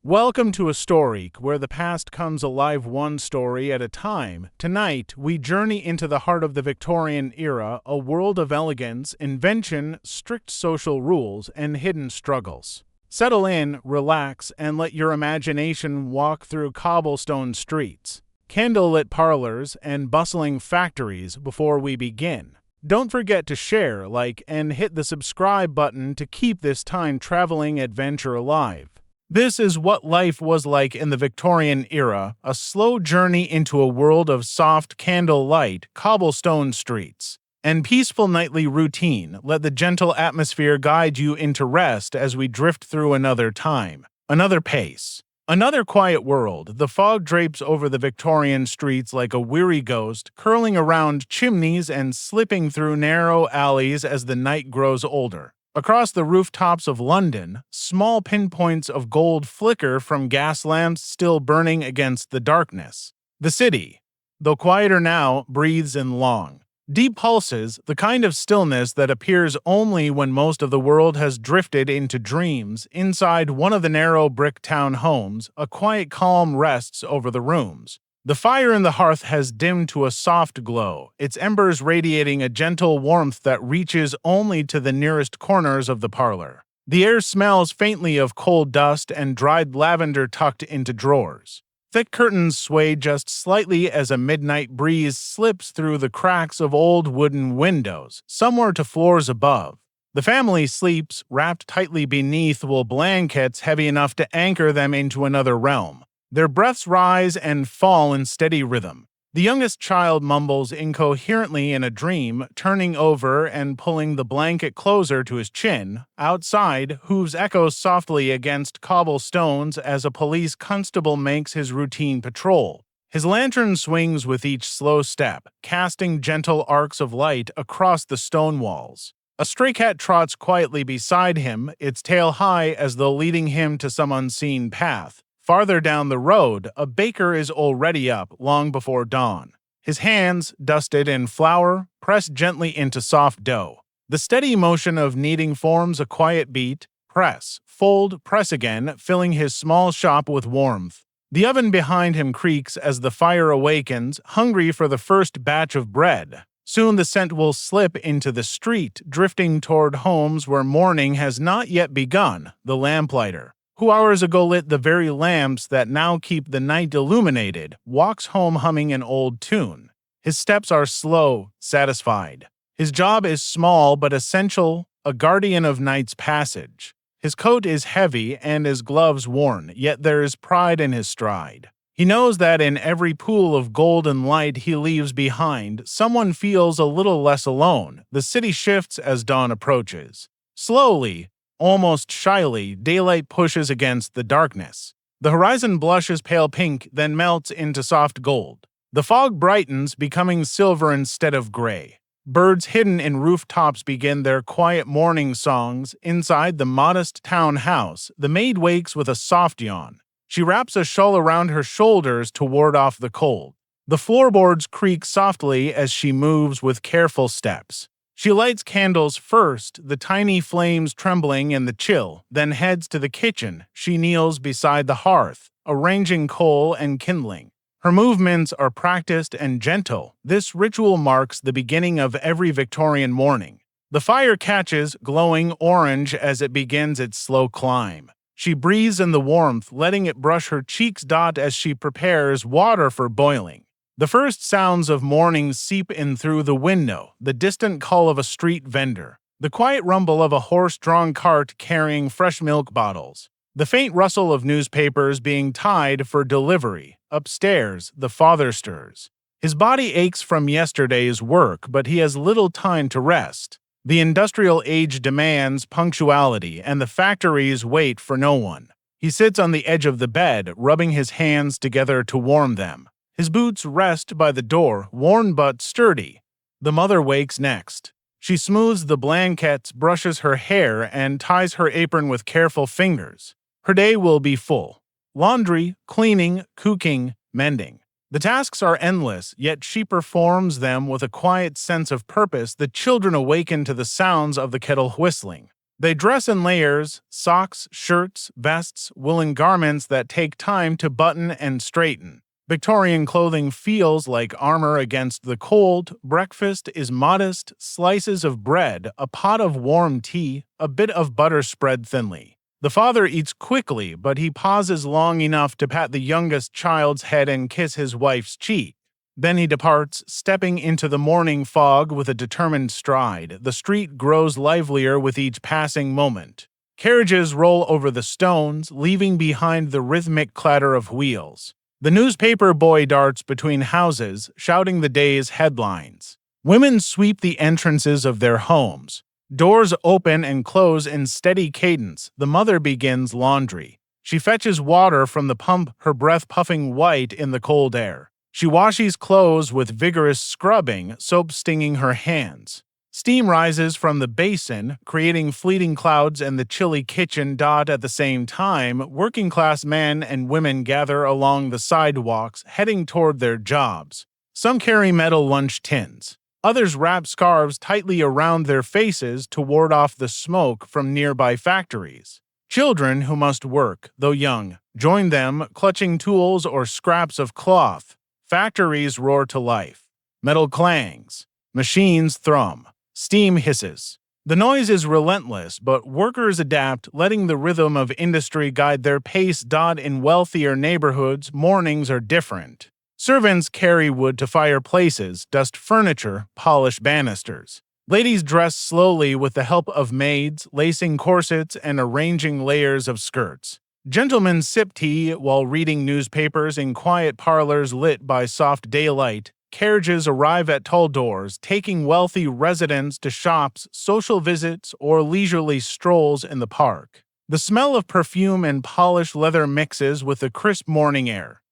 Welcome to a story where the past comes alive one story at a time. Tonight, we journey into the heart of the Victorian era, a world of elegance, invention, strict social rules, and hidden struggles. Settle in, relax, and let your imagination walk through cobblestone streets, candlelit parlors, and bustling factories before we begin. Don't forget to share, like, and hit the subscribe button to keep this time-traveling adventure alive. This is what life was like in the Victorian era, a slow journey into a world of soft candlelight, cobblestone streets, and peaceful nightly routine. Let the gentle atmosphere guide you into rest as we drift through another time, another pace. Another quiet world. The fog drapes over the Victorian streets like a weary ghost, curling around chimneys and slipping through narrow alleys as the night grows older. Across the rooftops of London, small pinpoints of gold flicker from gas lamps still burning against the darkness. The city, though quieter now, breathes in long, deep pulses, the kind of stillness that appears only when most of the world has drifted into dreams. Inside one of the narrow brick town homes, a quiet calm rests over the rooms. The fire in the hearth has dimmed to a soft glow, its embers radiating a gentle warmth that reaches only to the nearest corners of the parlor. The air smells faintly of coal dust and dried lavender tucked into drawers. Thick curtains sway just slightly as a midnight breeze slips through the cracks of old wooden windows, somewhere to floors above. The family sleeps, wrapped tightly beneath wool blankets heavy enough to anchor them into another realm. Their breaths rise and fall in steady rhythm. The youngest child mumbles incoherently in a dream, turning over and pulling the blanket closer to his chin. Outside, hooves echo softly against cobblestones as a police constable makes his routine patrol. His lantern swings with each slow step, casting gentle arcs of light across the stone walls. A stray cat trots quietly beside him, its tail high as though leading him to some unseen path. Farther down the road, a baker is already up long before dawn. His hands, dusted in flour, press gently into soft dough. The steady motion of kneading forms a quiet beat, press, fold, press again, filling his small shop with warmth. The oven behind him creaks as the fire awakens, hungry for the first batch of bread. Soon the scent will slip into the street, drifting toward homes where morning has not yet begun. The lamplighter, who hours ago lit the very lamps that now keep the night illuminated, walks home humming an old tune. His steps are slow, satisfied. His job is small but essential, a guardian of night's passage. His coat is heavy and his gloves worn, yet there is pride in his stride. He knows that in every pool of golden light he leaves behind, someone feels a little less alone. The city shifts as dawn approaches. Slowly, almost shyly, daylight pushes against the darkness. The horizon blushes pale pink, then melts into soft gold. The fog brightens, becoming silver instead of gray. Birds hidden in rooftops begin their quiet morning songs. Inside the modest town house, the maid wakes with a soft yawn. She wraps a shawl around her shoulders to ward off the cold. The floorboards creak softly as she moves with careful steps. She lights candles first, the tiny flames trembling in the chill, then heads to the kitchen. She kneels beside the hearth, arranging coal and kindling. Her movements are practiced and gentle. This ritual marks the beginning of every Victorian morning. The fire catches, glowing orange as it begins its slow climb. She breathes in the warmth, letting it brush her cheeks as she prepares water for boiling. The first sounds of morning seep in through the window, the distant call of a street vendor, the quiet rumble of a horse-drawn cart carrying fresh milk bottles, the faint rustle of newspapers being tied for delivery. Upstairs, the father stirs. His body aches from yesterday's work, but he has little time to rest. The industrial age demands punctuality, and the factories wait for no one. He sits on the edge of the bed, rubbing his hands together to warm them. His boots rest by the door, worn but sturdy. The mother wakes next. She smooths the blankets, brushes her hair, and ties her apron with careful fingers. Her day will be full. Laundry, cleaning, cooking, mending. The tasks are endless, yet she performs them with a quiet sense of purpose. The children awaken to the sounds of the kettle whistling. They dress in layers: socks, shirts, vests, woolen garments that take time to button and straighten. Victorian clothing feels like armor against the cold. Breakfast is modest: slices of bread, a pot of warm tea, a bit of butter spread thinly. The father eats quickly, but he pauses long enough to pat the youngest child's head and kiss his wife's cheek. Then he departs, stepping into the morning fog with a determined stride. The street grows livelier with each passing moment. Carriages roll over the stones, leaving behind the rhythmic clatter of wheels. The newspaper boy darts between houses, shouting the day's headlines. Women sweep the entrances of their homes. Doors open and close in steady cadence. The mother begins laundry. She fetches water from the pump, her breath puffing white in the cold air. She washes clothes with vigorous scrubbing, soap stinging her hands. Steam rises from the basin, creating fleeting clouds in the chilly kitchen. At the same time, working-class men and women gather along the sidewalks, heading toward their jobs. Some carry metal lunch tins. Others wrap scarves tightly around their faces to ward off the smoke from nearby factories. Children who must work, though young, join them, clutching tools or scraps of cloth. Factories roar to life. Metal clangs. Machines thrum. Steam hisses. The noise is relentless, but workers adapt, letting the rhythm of industry guide their pace. In wealthier neighborhoods, mornings are different. Servants carry wood to fireplaces, dust furniture, polish banisters. Ladies dress slowly with the help of maids, lacing corsets and arranging layers of skirts. Gentlemen sip tea while reading newspapers in quiet parlors lit by soft daylight. Carriages arrive at tall doors, taking wealthy residents to shops, social visits, or leisurely strolls in the park. The smell of perfume and polished leather mixes with the crisp morning air.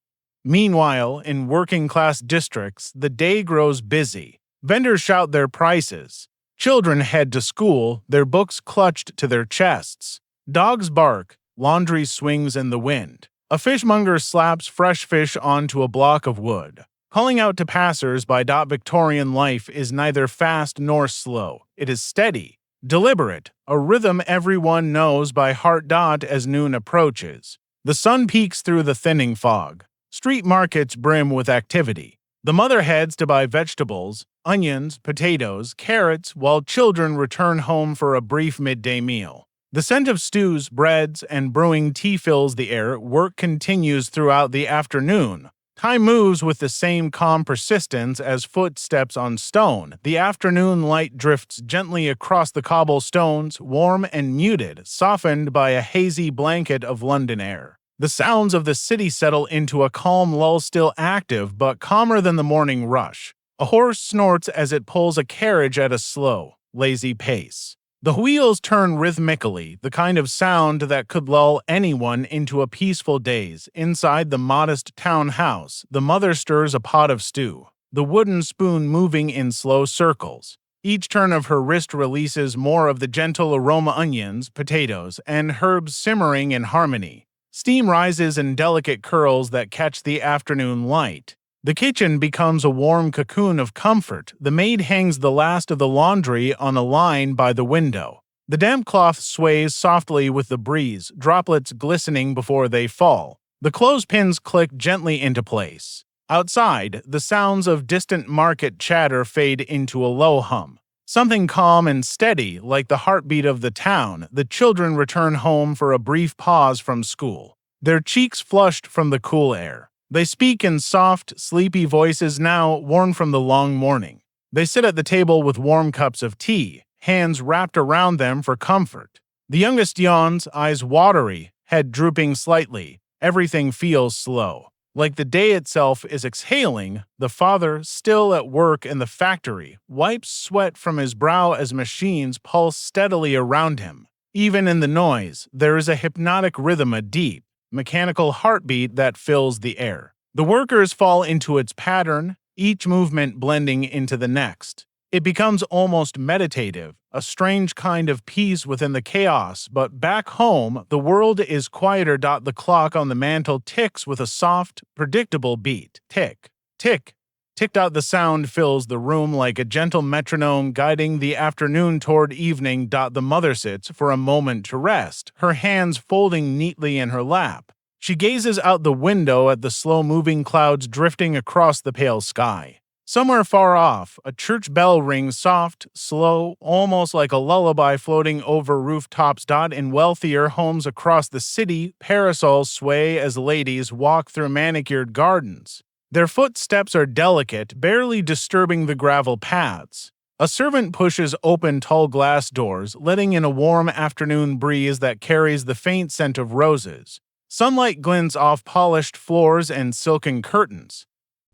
Meanwhile, in working-class districts, the day grows busy. Vendors shout their prices. Children head to school, their books clutched to their chests. Dogs bark, laundry swings in the wind. A fishmonger slaps fresh fish onto a block of wood. Calling out to passers-by. Victorian life is neither fast nor slow. It is steady, deliberate, a rhythm everyone knows by heart. As noon approaches, the sun peeks through the thinning fog. Street markets brim with activity. The mother heads to buy vegetables, onions, potatoes, carrots, while children return home for a brief midday meal. The scent of stews, breads, and brewing tea fills the air. Work continues throughout the afternoon. Time moves with the same calm persistence as footsteps on stone. The afternoon light drifts gently across the cobblestones, warm and muted, softened by a hazy blanket of London air. The sounds of the city settle into a calm lull, still active but calmer than the morning rush. A horse snorts as it pulls a carriage at a slow, lazy pace. The wheels turn rhythmically, the kind of sound that could lull anyone into a peaceful daze. Inside the modest townhouse, the mother stirs a pot of stew, the wooden spoon moving in slow circles. Each turn of her wrist releases more of the gentle aroma: onions, potatoes, and herbs simmering in harmony. Steam rises in delicate curls that catch the afternoon light. The kitchen becomes a warm cocoon of comfort. The maid hangs the last of the laundry on a line by the window. The damp cloth sways softly with the breeze, droplets glistening before they fall. The clothespins click gently into place. Outside, the sounds of distant market chatter fade into a low hum. Something calm and steady, like the heartbeat of the town. The children return home for a brief pause from school, their cheeks flushed from the cool air. They speak in soft, sleepy voices now worn from the long morning. They sit at the table with warm cups of tea, hands wrapped around them for comfort. The youngest yawns, eyes watery, head drooping slightly. Everything feels slow, like the day itself is exhaling. The father, still at work in the factory, wipes sweat from his brow as machines pulse steadily around him. Even in the noise, there is a hypnotic rhythm, a deep, mechanical heartbeat that fills the air. The workers fall into its pattern, each movement blending into the next. It becomes almost meditative, a strange kind of peace within the chaos. But back home, the world is quieter. The clock on the mantel ticks with a soft, predictable beat. Tick, tick, ticked out. The sound fills the room like a gentle metronome guiding the afternoon toward evening. The mother sits for a moment to rest, her hands folding neatly in her lap. She gazes out the window at the slow-moving clouds drifting across the pale sky. Somewhere far off, a church bell rings soft, slow, almost like a lullaby floating over rooftops. In wealthier homes across the city, parasols sway as ladies walk through manicured gardens. Their footsteps are delicate, barely disturbing the gravel paths. A servant pushes open tall glass doors, letting in a warm afternoon breeze that carries the faint scent of roses. Sunlight glints off polished floors and silken curtains.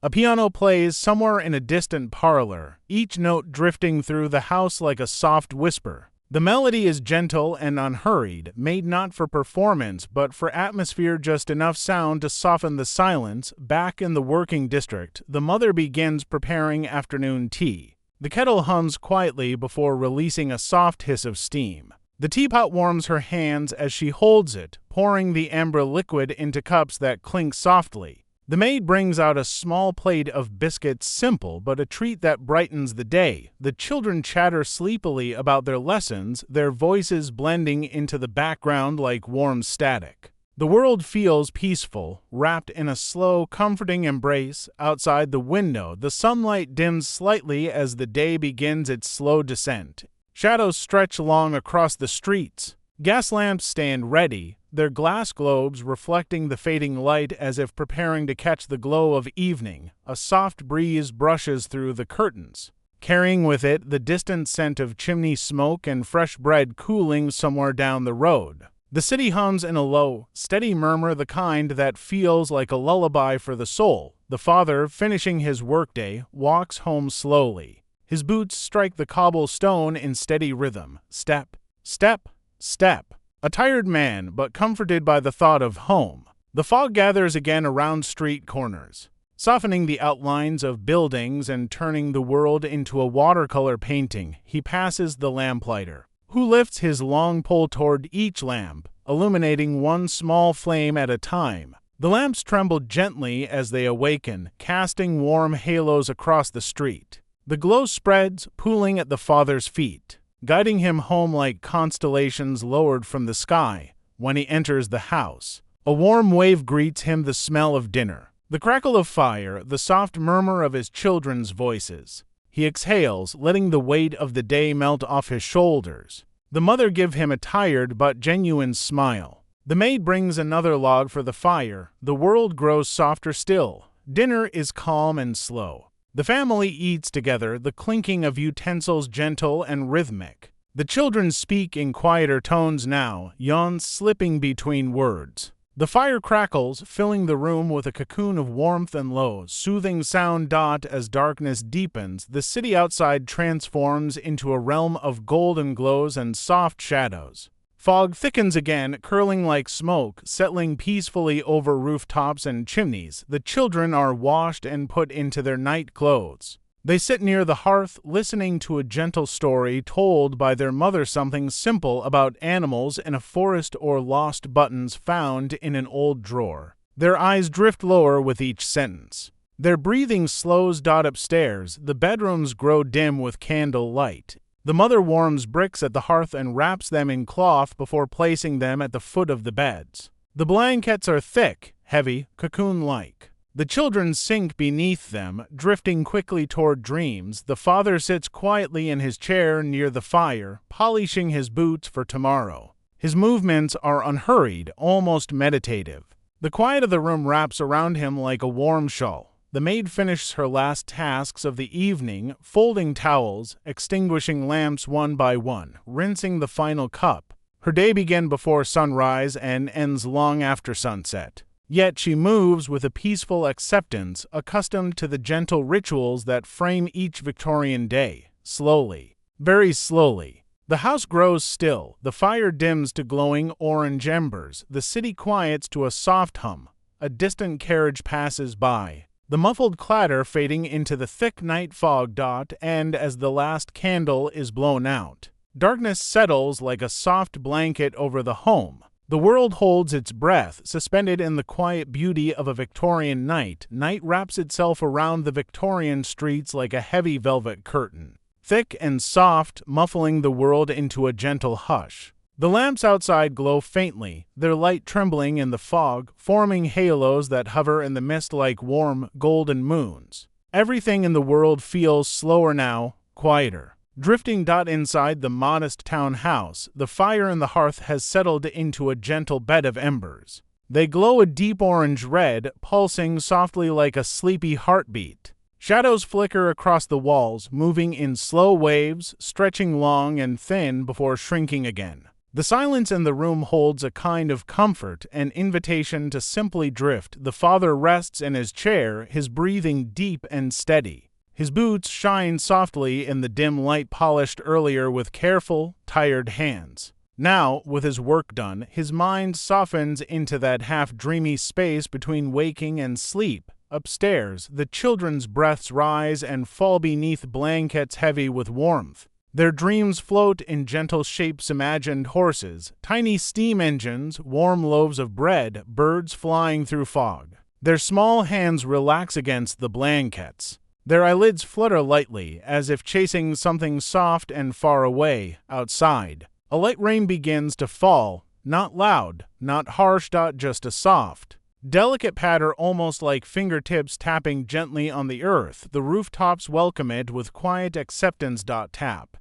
A piano plays somewhere in a distant parlor, each note drifting through the house like a soft whisper. The melody is gentle and unhurried, made not for performance but for atmosphere, just enough sound to soften the silence. Back in the working district, the mother begins preparing afternoon tea. The kettle hums quietly before releasing a soft hiss of steam. The teapot warms her hands as she holds it, pouring the amber liquid into cups that clink softly. The maid brings out a small plate of biscuits, simple but a treat that brightens the day. The children chatter sleepily about their lessons, their voices blending into the background like warm static. The world feels peaceful, wrapped in a slow, comforting embrace. Outside the window, the sunlight dims slightly as the day begins its slow descent. Shadows stretch long across the streets. Gas lamps stand ready, their glass globes reflecting the fading light as if preparing to catch the glow of evening. A soft breeze brushes through the curtains, carrying with it the distant scent of chimney smoke and fresh bread cooling somewhere down the road. The city hums in a low, steady murmur, the kind that feels like a lullaby for the soul. The father, finishing his workday, walks home slowly. His boots strike the cobblestone in steady rhythm. Step, step, step. A tired man, but comforted by the thought of home. The fog gathers again around street corners, softening the outlines of buildings and turning the world into a watercolor painting. He passes the lamplighter, who lifts his long pole toward each lamp, illuminating one small flame at a time. The lamps tremble gently as they awaken, casting warm halos across the street. The glow spreads, pooling at the father's feet, guiding him home like constellations lowered from the sky. When he enters the house, a warm wave greets him, the smell of dinner, the crackle of fire, the soft murmur of his children's voices. He exhales, letting the weight of the day melt off his shoulders. The mother gives him a tired but genuine smile. The maid brings another log for the fire. The world grows softer still. Dinner is calm and slow. The family eats together, the clinking of utensils gentle and rhythmic. The children speak in quieter tones now, yawns slipping between words. The fire crackles, filling the room with a cocoon of warmth and low, soothing sound. As darkness deepens, the city outside transforms into a realm of golden glows and soft shadows. Fog thickens again, curling like smoke, settling peacefully over rooftops and chimneys. The children are washed and put into their night clothes. They sit near the hearth, listening to a gentle story told by their mother, something simple about animals in a forest or lost buttons found in an old drawer. Their eyes drift lower with each sentence. Their breathing slows. Upstairs, the bedrooms grow dim with candle light. The mother warms bricks at the hearth and wraps them in cloth before placing them at the foot of the beds. The blankets are thick, heavy, cocoon-like. The children sink beneath them, drifting quickly toward dreams. The father sits quietly in his chair near the fire, polishing his boots for tomorrow. His movements are unhurried, almost meditative. The quiet of the room wraps around him like a warm shawl. The maid finishes her last tasks of the evening, folding towels, extinguishing lamps one by one, rinsing the final cup. Her day begins before sunrise and ends long after sunset. Yet she moves with a peaceful acceptance, accustomed to the gentle rituals that frame each Victorian day. Slowly, very slowly, the house grows still. The fire dims to glowing orange embers. The city quiets to a soft hum. A distant carriage passes by, the muffled clatter fading into the thick night fog. And as the last candle is blown out, darkness settles like a soft blanket over the home. The world holds its breath, suspended in the quiet beauty of a Victorian night. Night wraps itself around the Victorian streets like a heavy velvet curtain, thick and soft, muffling the world into a gentle hush. The lamps outside glow faintly, their light trembling in the fog, forming halos that hover in the mist like warm, golden moons. Everything in the world feels slower now, quieter. Drifting inside the modest townhouse, the fire in the hearth has settled into a gentle bed of embers. They glow a deep orange-red, pulsing softly like a sleepy heartbeat. Shadows flicker across the walls, moving in slow waves, stretching long and thin before shrinking again. The silence in the room holds a kind of comfort, an invitation to simply drift. The father rests in his chair, his breathing deep and steady. His boots shine softly in the dim light polished earlier with careful, tired hands. Now, with his work done, his mind softens into that half-dreamy space between waking and sleep. Upstairs, the children's breaths rise and fall beneath blankets heavy with warmth. Their dreams float in gentle shapes, imagined horses, tiny steam engines, warm loaves of bread, birds flying through fog. Their small hands relax against the blankets. Their eyelids flutter lightly, as if chasing something soft and far away, outside. A light rain begins to fall, not loud, not harsh, just a soft, delicate patter, almost like fingertips tapping gently on the earth. The rooftops welcome it with quiet acceptance. Tap, tap,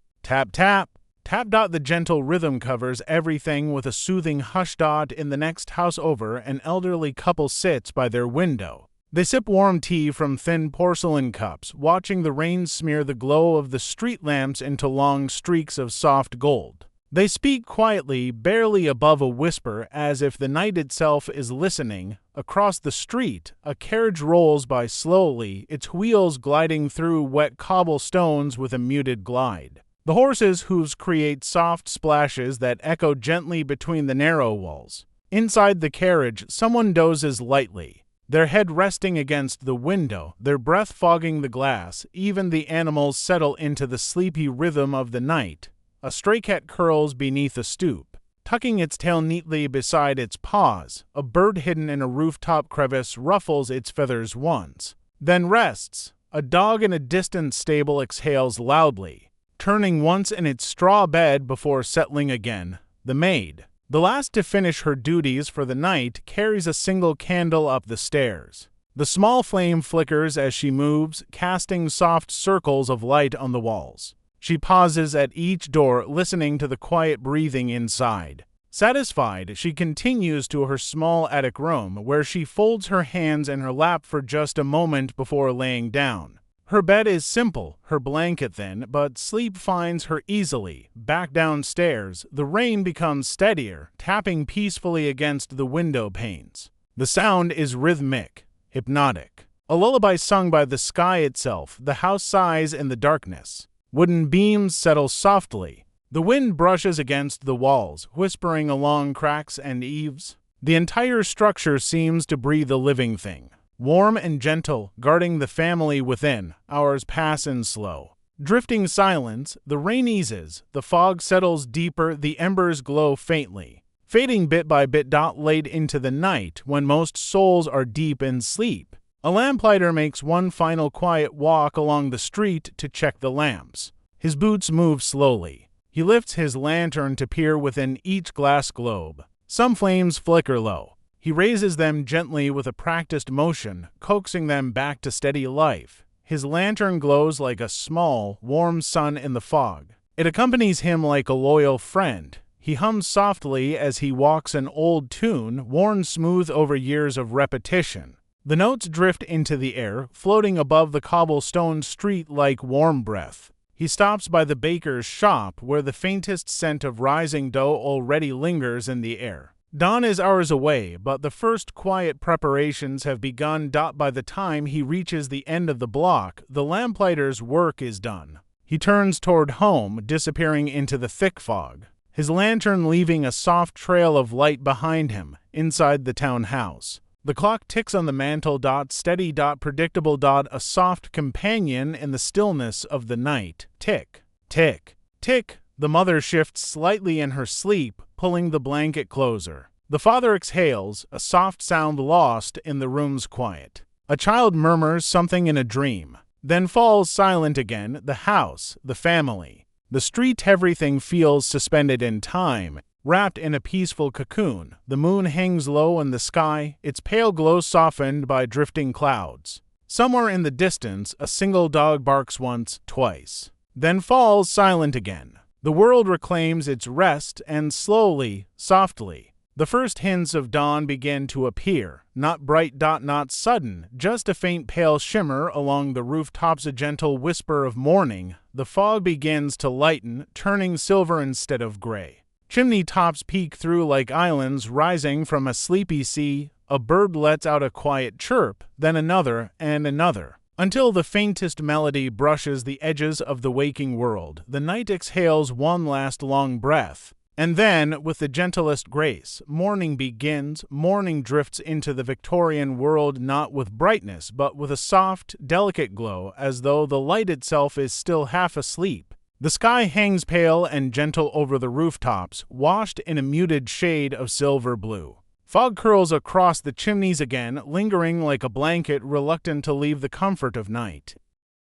tap, tap. The gentle rhythm covers everything with a soothing hush. In the next house over, an elderly couple sits by their window. They sip warm tea from thin porcelain cups, watching the rain smear the glow of the street lamps into long streaks of soft gold. They speak quietly, barely above a whisper, as if the night itself is listening. Across the street, a carriage rolls by slowly, its wheels gliding through wet cobblestones with a muted glide. The horses' hooves create soft splashes that echo gently between the narrow walls. Inside the carriage, someone dozes lightly, their head resting against the window, their breath fogging the glass. Even the animals settle into the sleepy rhythm of the night. A stray cat curls beneath a stoop, tucking its tail neatly beside its paws. A bird hidden in a rooftop crevice ruffles its feathers once, then rests. A dog in a distant stable exhales loudly, turning once in its straw bed before settling again. The maid, the last to finish her duties for the night, carries a single candle up the stairs. The small flame flickers as she moves, casting soft circles of light on the walls. She pauses at each door, listening to the quiet breathing inside. Satisfied, she continues to her small attic room, where she folds her hands in her lap for just a moment before laying down. Her bed is simple, her blanket thin, but sleep finds her easily. Back downstairs, the rain becomes steadier, tapping peacefully against the window panes. The sound is rhythmic, hypnotic. A lullaby sung by the sky itself. The house sighs in the darkness. Wooden beams settle softly. The wind brushes against the walls, whispering along cracks and eaves. The entire structure seems to breathe a living thing, warm and gentle, guarding the family within. Hours pass in slow, drifting silence. The rain eases, the fog settles deeper, the embers glow faintly, fading bit by bit. Late into the night, when most souls are deep in sleep, a lamplighter makes one final quiet walk along the street to check the lamps. His boots move slowly. He lifts his lantern to peer within each glass globe. Some flames flicker low. He raises them gently with a practiced motion, coaxing them back to steady life. His lantern glows like a small, warm sun in the fog. It accompanies him like a loyal friend. He hums softly as he walks, an old tune, worn smooth over years of repetition. The notes drift into the air, floating above the cobblestone street like warm breath. He stops by the baker's shop, where the faintest scent of rising dough already lingers in the air. Dawn is hours away, but the first quiet preparations have begun. By the time he reaches the end of the block, the lamplighter's work is done. He turns toward home, disappearing into the thick fog, his lantern leaving a soft trail of light behind him. Inside the townhouse, the clock ticks on the mantel. Steady, predictable. A soft companion in the stillness of the night. Tick, tick, tick. The mother shifts slightly in her sleep, pulling the blanket closer. The father exhales, a soft sound lost in the room's quiet. A child murmurs something in a dream, then falls silent again, the house, the family, the street, everything feels suspended in time, wrapped in a peaceful cocoon. The moon hangs low in the sky, its pale glow softened by drifting clouds. Somewhere in the distance, a single dog barks once, twice, then falls silent again. The world reclaims its rest, and slowly, softly, the first hints of dawn begin to appear, not bright, not sudden, just a faint pale shimmer along the rooftops, a gentle whisper of morning. The fog begins to lighten, turning silver instead of gray. Chimney tops peek through like islands rising from a sleepy sea. A bird lets out a quiet chirp, then another and another, until the faintest melody brushes the edges of the waking world. The night exhales one last long breath. And then, with the gentlest grace, morning begins. Morning drifts into the Victorian world not with brightness, but with a soft, delicate glow, as though the light itself is still half asleep. The sky hangs pale and gentle over the rooftops, washed in a muted shade of silver blue. Fog curls across the chimneys again, lingering like a blanket, reluctant to leave the comfort of night.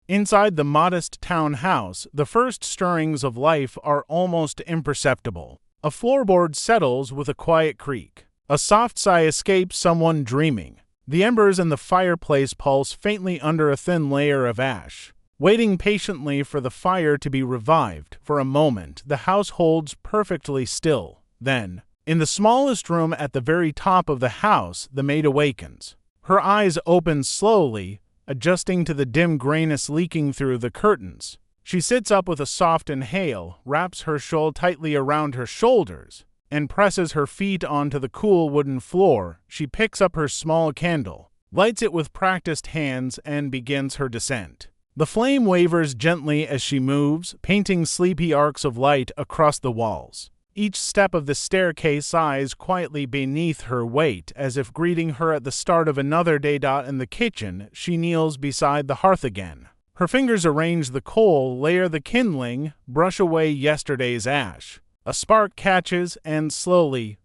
Inside the modest town house, the first stirrings of life are almost imperceptible. A floorboard settles with a quiet creak. A soft sigh escapes someone dreaming. The embers in the fireplace pulse faintly under a thin layer of ash. Waiting patiently for the fire to be revived, for a moment, the house holds perfectly still. Then, in the smallest room at the very top of the house, the maid awakens. Her eyes open slowly, adjusting to the dim grayness leaking through the curtains. She sits up with a soft inhale, wraps her shawl tightly around her shoulders, and presses her feet onto the cool wooden floor. She picks up her small candle, lights it with practiced hands, and begins her descent. The flame wavers gently as she moves, painting sleepy arcs of light across the walls. Each step of the staircase sighs quietly beneath her weight, as if greeting her at the start of another day. In the kitchen, she kneels beside the hearth again. Her fingers arrange the coal, layer the kindling, brush away yesterday's ash. A spark catches, and slowly,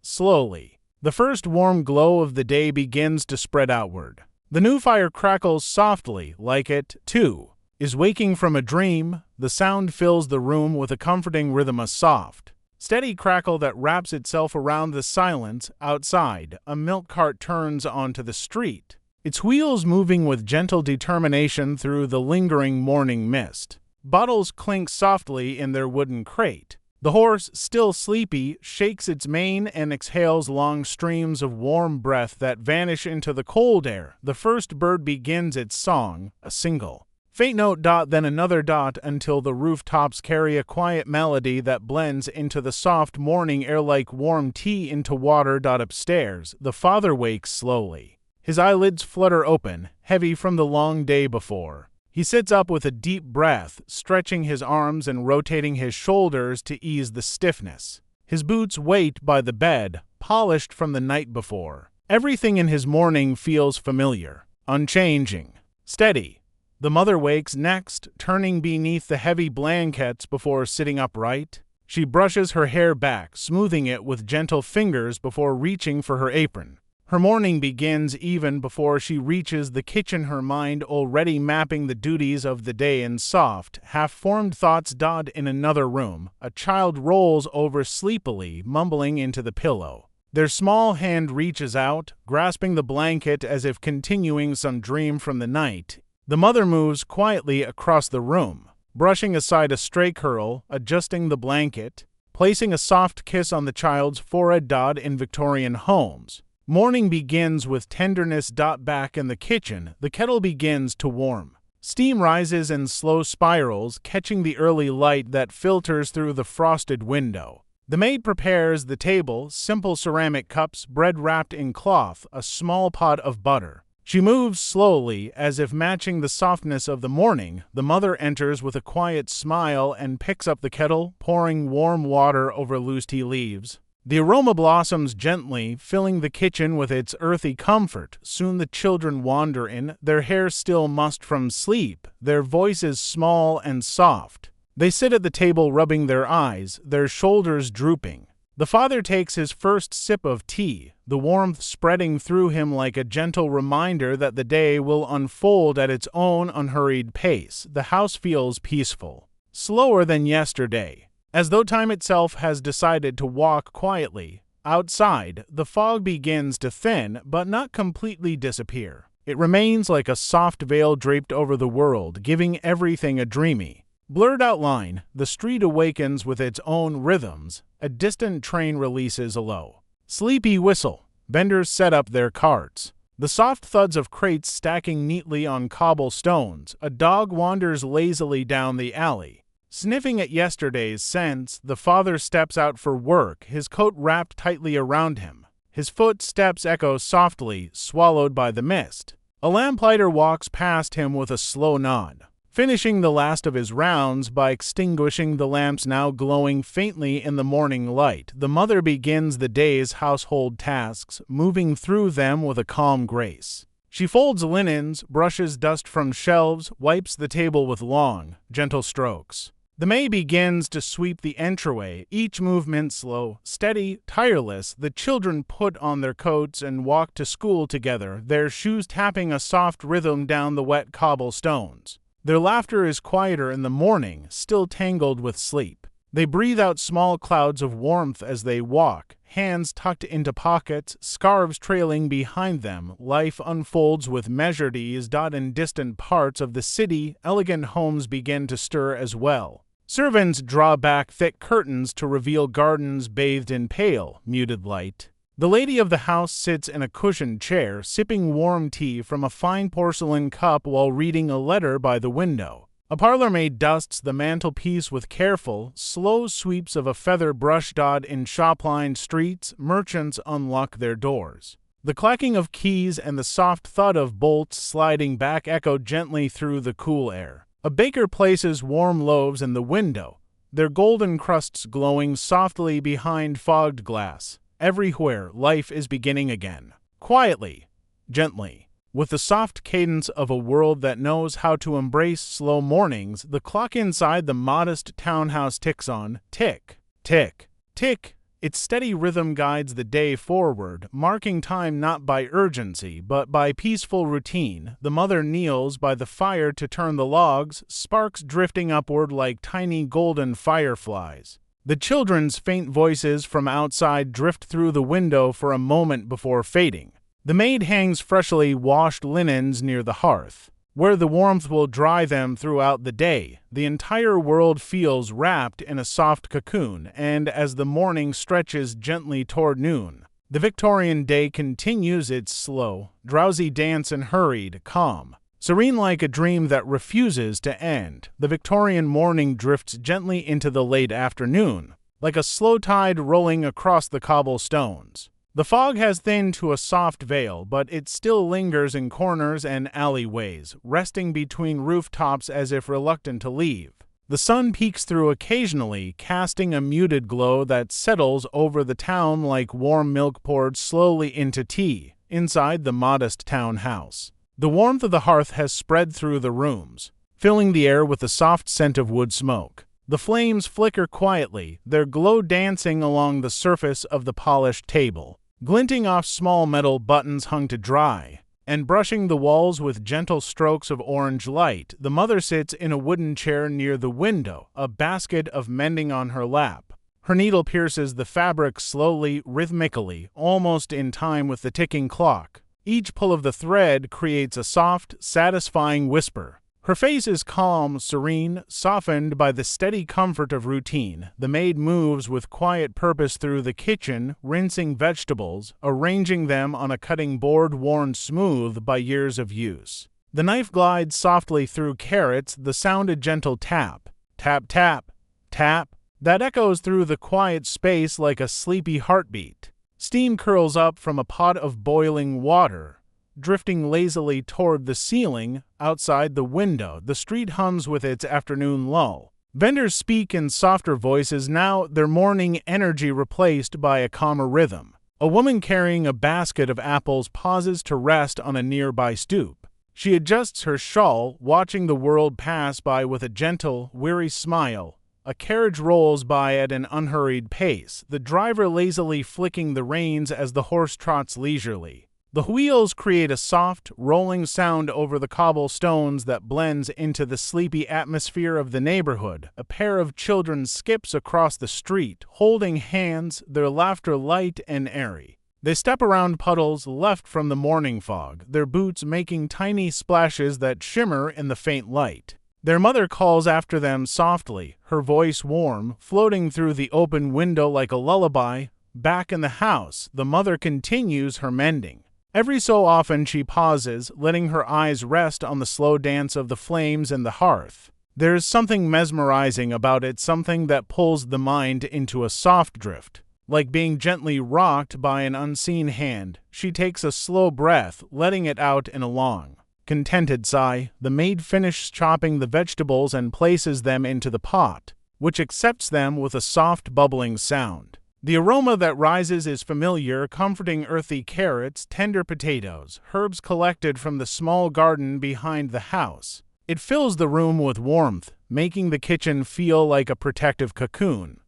the first warm glow of the day begins to spread outward. The new fire crackles softly, like it, too, is waking from a dream. The sound fills the room with a comforting rhythm, a soft, steady crackle that wraps itself around the silence. Outside, a milk cart turns onto the street, its wheels moving with gentle determination through the lingering morning mist. Bottles clink softly in their wooden crate. The horse, still sleepy, shakes its mane and exhales long streams of warm breath that vanish into the cold air. The first bird begins its song, a single faint note, then another, until the rooftops carry a quiet melody that blends into the soft morning air like warm tea into water. Upstairs, the father wakes slowly. His eyelids flutter open, heavy from the long day before. He sits up with a deep breath, stretching his arms and rotating his shoulders to ease the stiffness. His boots wait by the bed, polished from the night before. Everything in his morning feels familiar, unchanging, steady. The mother wakes next, turning beneath the heavy blankets before sitting upright. She brushes her hair back, smoothing it with gentle fingers before reaching for her apron. Her morning begins even before she reaches the kitchen, her mind already mapping the duties of the day in soft, half-formed thoughts. In another room, a child rolls over sleepily, mumbling into the pillow. Their small hand reaches out, grasping the blanket as if continuing some dream from the night. The mother moves quietly across the room, brushing aside a stray curl, adjusting the blanket, placing a soft kiss on the child's forehead. In Victorian homes, morning begins with tenderness. Back in the kitchen, the kettle begins to warm. Steam rises in slow spirals, catching the early light that filters through the frosted window. The maid prepares the table, simple ceramic cups, bread wrapped in cloth, a small pot of butter. She moves slowly, as if matching the softness of the morning. The mother enters with a quiet smile and picks up the kettle, pouring warm water over loose tea leaves. The aroma blossoms gently, filling the kitchen with its earthy comfort. Soon the children wander in, their hair still mussed from sleep, their voices small and soft. They sit at the table rubbing their eyes, their shoulders drooping. The father takes his first sip of tea, the warmth spreading through him like a gentle reminder that the day will unfold at its own unhurried pace. The house feels peaceful, slower than yesterday, as though time itself has decided to walk quietly. Outside, the fog begins to thin, but not completely disappear. It remains like a soft veil draped over the world, giving everything a dreamy, blurred outline. The street awakens with its own rhythms. A distant train releases a low, sleepy whistle. Vendors set up their carts. The soft thuds of crates stacking neatly on cobblestones. A dog wanders lazily down the alley, sniffing at yesterday's scents. The father steps out for work, his coat wrapped tightly around him. His footsteps echo softly, swallowed by the mist. A lamplighter walks past him with a slow nod, finishing the last of his rounds by extinguishing the lamps now glowing faintly in the morning light. The mother begins the day's household tasks, moving through them with a calm grace. She folds linens, brushes dust from shelves, wipes the table with long, gentle strokes. The maid begins to sweep the entryway, each movement slow, steady, tireless. The children put on their coats and walk to school together, their shoes tapping a soft rhythm down the wet cobblestones. Their laughter is quieter in the morning, still tangled with sleep. They breathe out small clouds of warmth as they walk, hands tucked into pockets, scarves trailing behind them. Life unfolds with measured ease. In distant parts of the city, elegant homes begin to stir as well. Servants draw back thick curtains to reveal gardens bathed in pale, muted light. The lady of the house sits in a cushioned chair, sipping warm tea from a fine porcelain cup while reading a letter by the window. A parlour-maid dusts the mantelpiece with careful, slow sweeps of a feather brush. In shop-lined streets, merchants unlock their doors. The clacking of keys and the soft thud of bolts sliding back echo gently through the cool air. A baker places warm loaves in the window, their golden crusts glowing softly behind fogged glass. Everywhere, life is beginning again. Quietly, gently, with the soft cadence of a world that knows how to embrace slow mornings. The clock inside the modest townhouse ticks on. Tick, tick, tick. Its steady rhythm guides the day forward, marking time not by urgency, but by peaceful routine. The mother kneels by the fire to turn the logs, sparks drifting upward like tiny golden fireflies. The children's faint voices from outside drift through the window for a moment before fading. The maid hangs freshly washed linens near the hearth, where the warmth will dry them throughout the day. The entire world feels wrapped in a soft cocoon, and as the morning stretches gently toward noon, the Victorian day continues its slow, drowsy dance in hurried, calm, serene like a dream that refuses to end. The Victorian morning drifts gently into the late afternoon, like a slow tide rolling across the cobblestones. The fog has thinned to a soft veil, but it still lingers in corners and alleyways, resting between rooftops as if reluctant to leave. The sun peeks through occasionally, casting a muted glow that settles over the town like warm milk poured slowly into tea. Inside the modest townhouse, the warmth of the hearth has spread through the rooms, filling the air with the soft scent of wood smoke. The flames flicker quietly, their glow dancing along the surface of the polished table, glinting off small metal buttons hung to dry, and brushing the walls with gentle strokes of orange light. The mother sits in a wooden chair near the window, a basket of mending on her lap. Her needle pierces the fabric slowly, rhythmically, almost in time with the ticking clock. Each pull of the thread creates a soft, satisfying whisper. Her face is calm, serene, softened by the steady comfort of routine. The maid moves with quiet purpose through the kitchen, rinsing vegetables, arranging them on a cutting board worn smooth by years of use. The knife glides softly through carrots, the sound a gentle tap, tap, tap, tap, that echoes through the quiet space like a sleepy heartbeat. Steam curls up from a pot of boiling water, drifting lazily toward the ceiling. Outside the window, the street hums with its afternoon lull. Vendors speak in softer voices now, their morning energy replaced by a calmer rhythm. A woman carrying a basket of apples pauses to rest on a nearby stoop. She adjusts her shawl, watching the world pass by with a gentle, weary smile. A carriage rolls by at an unhurried pace, the driver lazily flicking the reins as the horse trots leisurely. The wheels create a soft, rolling sound over the cobblestones that blends into the sleepy atmosphere of the neighborhood. A pair of children skips across the street, holding hands, their laughter light and airy. They step around puddles left from the morning fog, their boots making tiny splashes that shimmer in the faint light. Their mother calls after them softly, her voice warm, floating through the open window like a lullaby. Back in the house, the mother continues her mending. Every so often she pauses, letting her eyes rest on the slow dance of the flames in the hearth. There is something mesmerizing about it, something that pulls the mind into a soft drift. Like being gently rocked by an unseen hand, she takes a slow breath, letting it out in a long, contented sigh. The maid finishes chopping the vegetables and places them into the pot, which accepts them with a soft bubbling sound. The aroma that rises is familiar, comforting: earthy carrots, tender potatoes, herbs collected from the small garden behind the house. It fills the room with warmth, making the kitchen feel like a protective cocoon.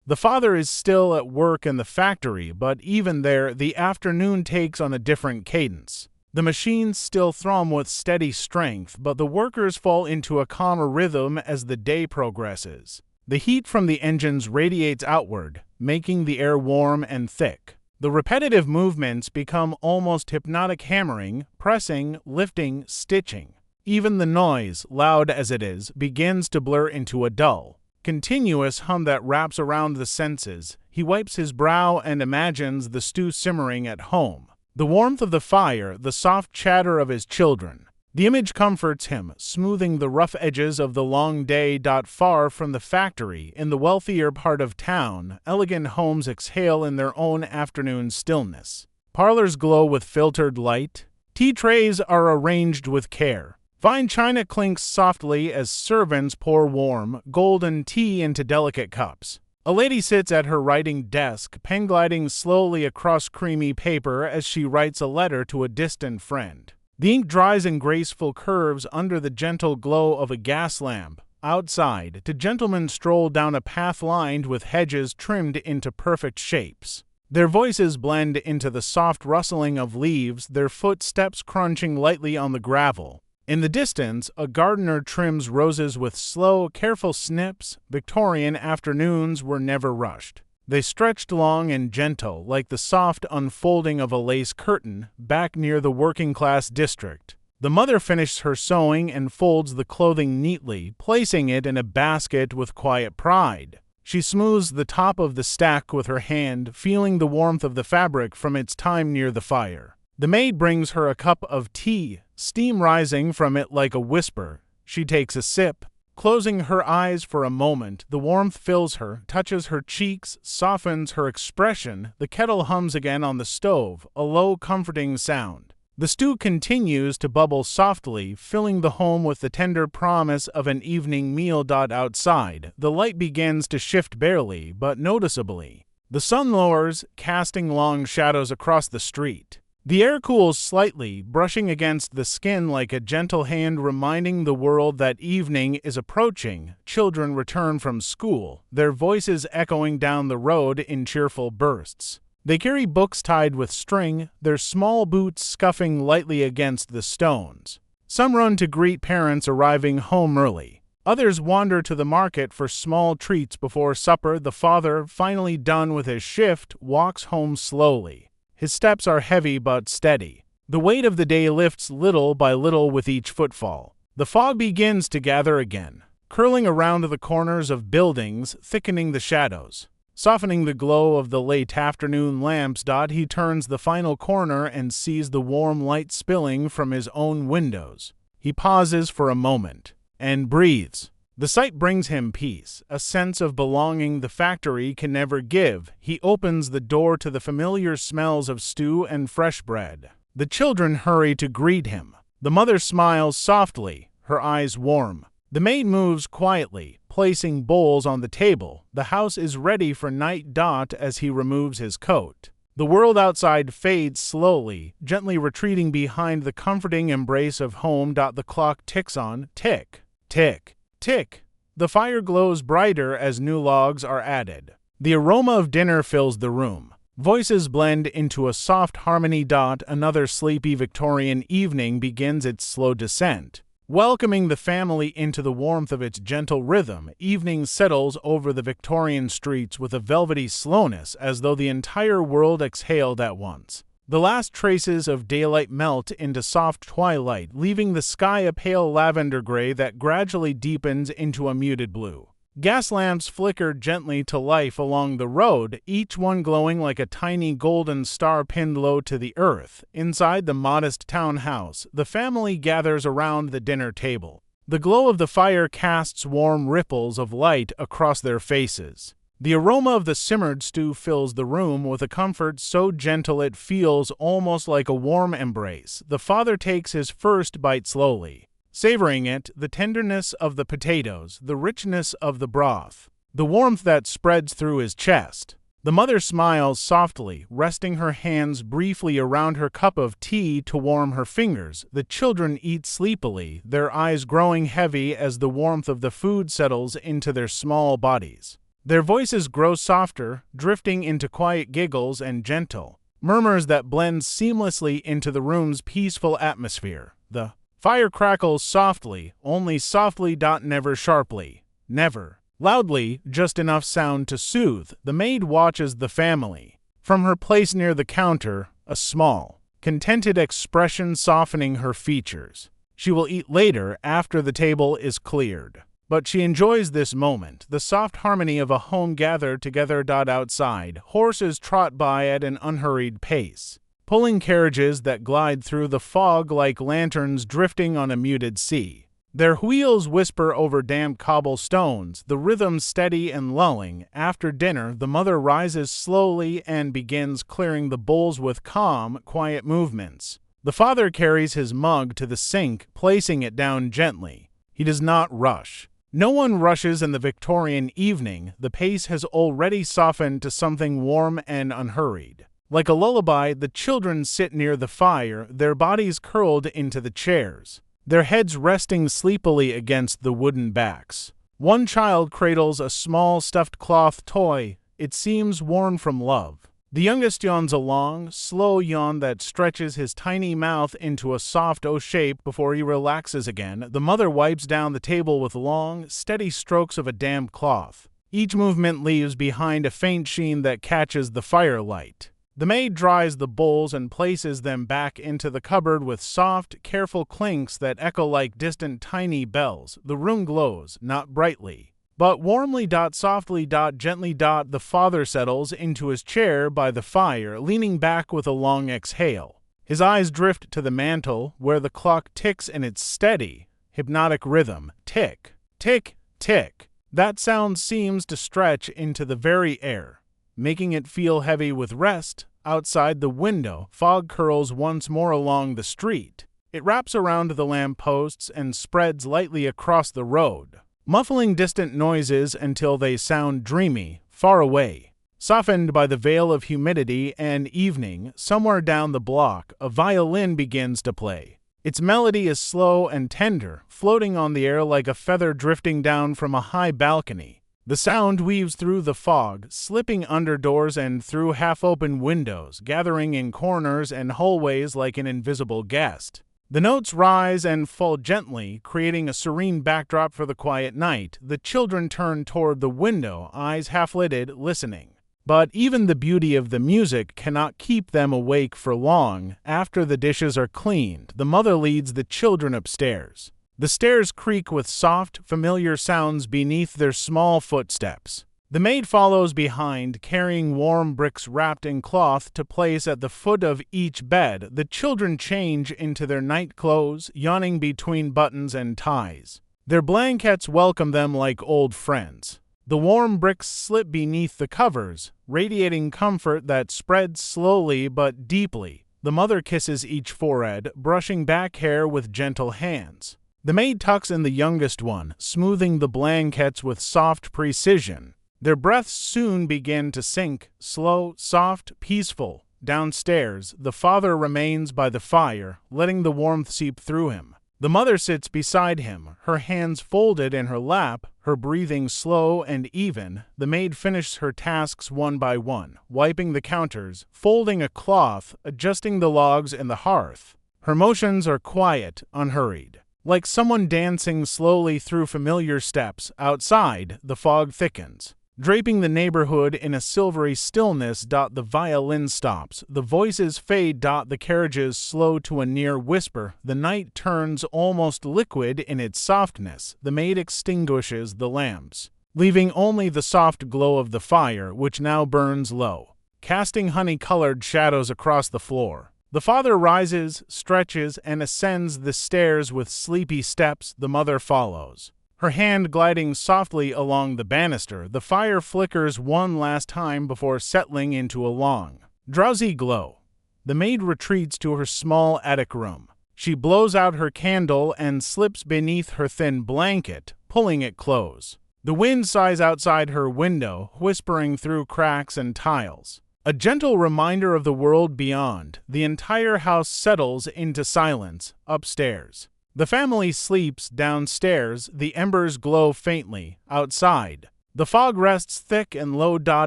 The father is still at work in the factory, but even there, the afternoon takes on a different cadence. The machines still thrum with steady strength, but the workers fall into a calmer rhythm as the day progresses. The heat from the engines radiates outward, making the air warm and thick. The repetitive movements become almost hypnotic: hammering, pressing, lifting, stitching. Even the noise, loud as it is, begins to blur into a dull, continuous hum that wraps around the senses. He wipes his brow and imagines the stew simmering at home. The warmth of the fire, the soft chatter of his children. The image comforts him, smoothing the rough edges of the long day. Far from the factory, in the wealthier part of town, elegant homes exhale in their own afternoon stillness. Parlors glow with filtered light. Tea trays are arranged with care. Fine china clinks softly as servants pour warm, golden tea into delicate cups. A lady sits at her writing desk, pen gliding slowly across creamy paper as she writes a letter to a distant friend. The ink dries in graceful curves under the gentle glow of a gas lamp. Outside, two gentlemen stroll down a path lined with hedges trimmed into perfect shapes. Their voices blend into the soft rustling of leaves, their footsteps crunching lightly on the gravel. In the distance, a gardener trims roses with slow, careful snips. Victorian afternoons were never rushed. They stretched long and gentle, like the soft unfolding of a lace curtain. Back near the working-class district, the mother finishes her sewing and folds the clothing neatly, placing it in a basket with quiet pride. She smooths the top of the stack with her hand, feeling the warmth of the fabric from its time near the fire. The maid brings her a cup of tea, steam rising from it like a whisper. She takes a sip. Closing her eyes for a moment, the warmth fills her, touches her cheeks, softens her expression. The kettle hums again on the stove, a low, comforting sound. The stew continues to bubble softly, filling the home with the tender promise of an evening meal. Outside, the light begins to shift barely, but noticeably. The sun lowers, casting long shadows across the street. The air cools slightly, brushing against the skin like a gentle hand reminding the world that evening is approaching. Children return from school, their voices echoing down the road in cheerful bursts. They carry books tied with string, their small boots scuffing lightly against the stones. Some run to greet parents arriving home early. Others wander to the market for small treats before supper. The father, finally done with his shift, walks home slowly. His steps are heavy but steady. The weight of the day lifts little by little with each footfall. The fog begins to gather again, curling around the corners of buildings, thickening the shadows, softening the glow of the late afternoon lamps. He turns the final corner and sees the warm light spilling from his own windows. He pauses for a moment and breathes. The sight brings him peace, a sense of belonging the factory can never give. He opens the door to the familiar smells of stew and fresh bread. The children hurry to greet him. The mother smiles softly, her eyes warm. The maid moves quietly, placing bowls on the table. The house is ready for night. As he removes his coat, the world outside fades slowly, gently retreating behind the comforting embrace of home. The clock ticks on, tick, tick, tick. The fire glows brighter as new logs are added. The aroma of dinner fills the room. Voices blend into a soft harmony. Another sleepy Victorian evening begins its slow descent. Welcoming the family into the warmth of its gentle rhythm, evening settles over the Victorian streets with a velvety slowness as though the entire world exhaled at once. The last traces of daylight melt into soft twilight, leaving the sky a pale lavender gray that gradually deepens into a muted blue. Gas lamps flicker gently to life along the road, each one glowing like a tiny golden star pinned low to the earth. Inside the modest townhouse, the family gathers around the dinner table. The glow of the fire casts warm ripples of light across their faces. The aroma of the simmered stew fills the room with a comfort so gentle it feels almost like a warm embrace. The father takes his first bite slowly, savoring it, the tenderness of the potatoes, the richness of the broth, the warmth that spreads through his chest. The mother smiles softly, resting her hands briefly around her cup of tea to warm her fingers. The children eat sleepily, their eyes growing heavy as the warmth of the food settles into their small bodies. Their voices grow softer, drifting into quiet giggles and gentle murmurs that blend seamlessly into the room's peaceful atmosphere. The fire crackles softly, only softly. Never sharply, never loudly, just enough sound to soothe. The maid watches the family from her place near the counter, a small, contented expression softening her features. She will eat later after the table is cleared. But she enjoys this moment, the soft harmony of a home gathered together. Outside, horses trot by at an unhurried pace, pulling carriages that glide through the fog like lanterns drifting on a muted sea. Their wheels whisper over damp cobblestones, the rhythm steady and lulling. After dinner, the mother rises slowly and begins clearing the bowls with calm, quiet movements. The father carries his mug to the sink, placing it down gently. He does not rush. No one rushes in the Victorian evening. The pace has already softened to something warm and unhurried. Like a lullaby, the children sit near the fire, their bodies curled into the chairs, their heads resting sleepily against the wooden backs. One child cradles a small stuffed cloth toy. It seems worn from love. The youngest yawns a long, slow yawn that stretches his tiny mouth into a soft O shape before he relaxes again. The mother wipes down the table with long, steady strokes of a damp cloth. Each movement leaves behind a faint sheen that catches the firelight. The maid dries the bowls and places them back into the cupboard with soft, careful clinks that echo like distant tiny bells. The room glows, not brightly, but warmly. Softly. Gently. The father settles into his chair by the fire, leaning back with a long exhale. His eyes drift to the mantel, where the clock ticks in its steady, hypnotic rhythm. Tick, tick, tick. That sound seems to stretch into the very air, making it feel heavy with rest. Outside the window, fog curls once more along the street. It wraps around the lampposts and spreads lightly across the road, muffling distant noises until they sound dreamy, far away. Softened by the veil of humidity and evening, somewhere down the block, a violin begins to play. Its melody is slow and tender, floating on the air like a feather drifting down from a high balcony. The sound weaves through the fog, slipping under doors and through half-open windows, gathering in corners and hallways like an invisible guest. The notes rise and fall gently, creating a serene backdrop for the quiet night. The children turn toward the window, eyes half-lidded, listening. But even the beauty of the music cannot keep them awake for long. After the dishes are cleaned, the mother leads the children upstairs. The stairs creak with soft, familiar sounds beneath their small footsteps. The maid follows behind, carrying warm bricks wrapped in cloth to place at the foot of each bed. The children change into their night clothes, yawning between buttons and ties. Their blankets welcome them like old friends. The warm bricks slip beneath the covers, radiating comfort that spreads slowly but deeply. The mother kisses each forehead, brushing back hair with gentle hands. The maid tucks in the youngest one, smoothing the blankets with soft precision. Their breaths soon begin to sink, slow, soft, peaceful. Downstairs, the father remains by the fire, letting the warmth seep through him. The mother sits beside him, her hands folded in her lap, her breathing slow and even. The maid finishes her tasks one by one, wiping the counters, folding a cloth, adjusting the logs in the hearth. Her motions are quiet, unhurried. Like someone dancing slowly through familiar steps, outside, the fog thickens, draping the neighborhood in a silvery stillness. The violin stops, the voices fade. The carriages slow to a near whisper. The night turns almost liquid in its softness. The maid extinguishes the lamps, leaving only the soft glow of the fire, which now burns low, casting honey-colored shadows across the floor. The father rises, stretches, and ascends the stairs with sleepy steps. The mother follows, her hand gliding softly along the banister. The fire flickers one last time before settling into a long, drowsy glow. The maid retreats to her small attic room. She blows out her candle and slips beneath her thin blanket, pulling it close. The wind sighs outside her window, whispering through cracks and tiles. A gentle reminder of the world beyond. The entire house settles into silence. Upstairs, the family sleeps. Downstairs, the embers glow faintly. Outside, the fog rests thick and low.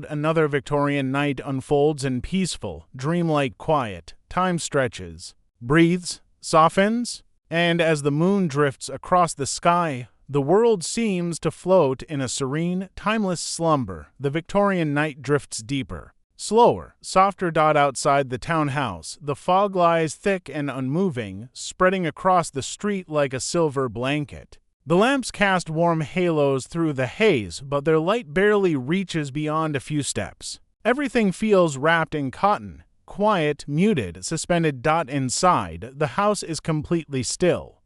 Another Victorian night unfolds in peaceful, dreamlike quiet. Time stretches, breathes, softens, and as the moon drifts across the sky, the world seems to float in a serene, timeless slumber. The Victorian night drifts deeper, slower, softer. Outside the townhouse, the fog lies thick and unmoving, spreading across the street like a silver blanket. The lamps cast warm halos through the haze, but their light barely reaches beyond a few steps. Everything feels wrapped in cotton, quiet, muted, suspended. Inside, the house is completely still.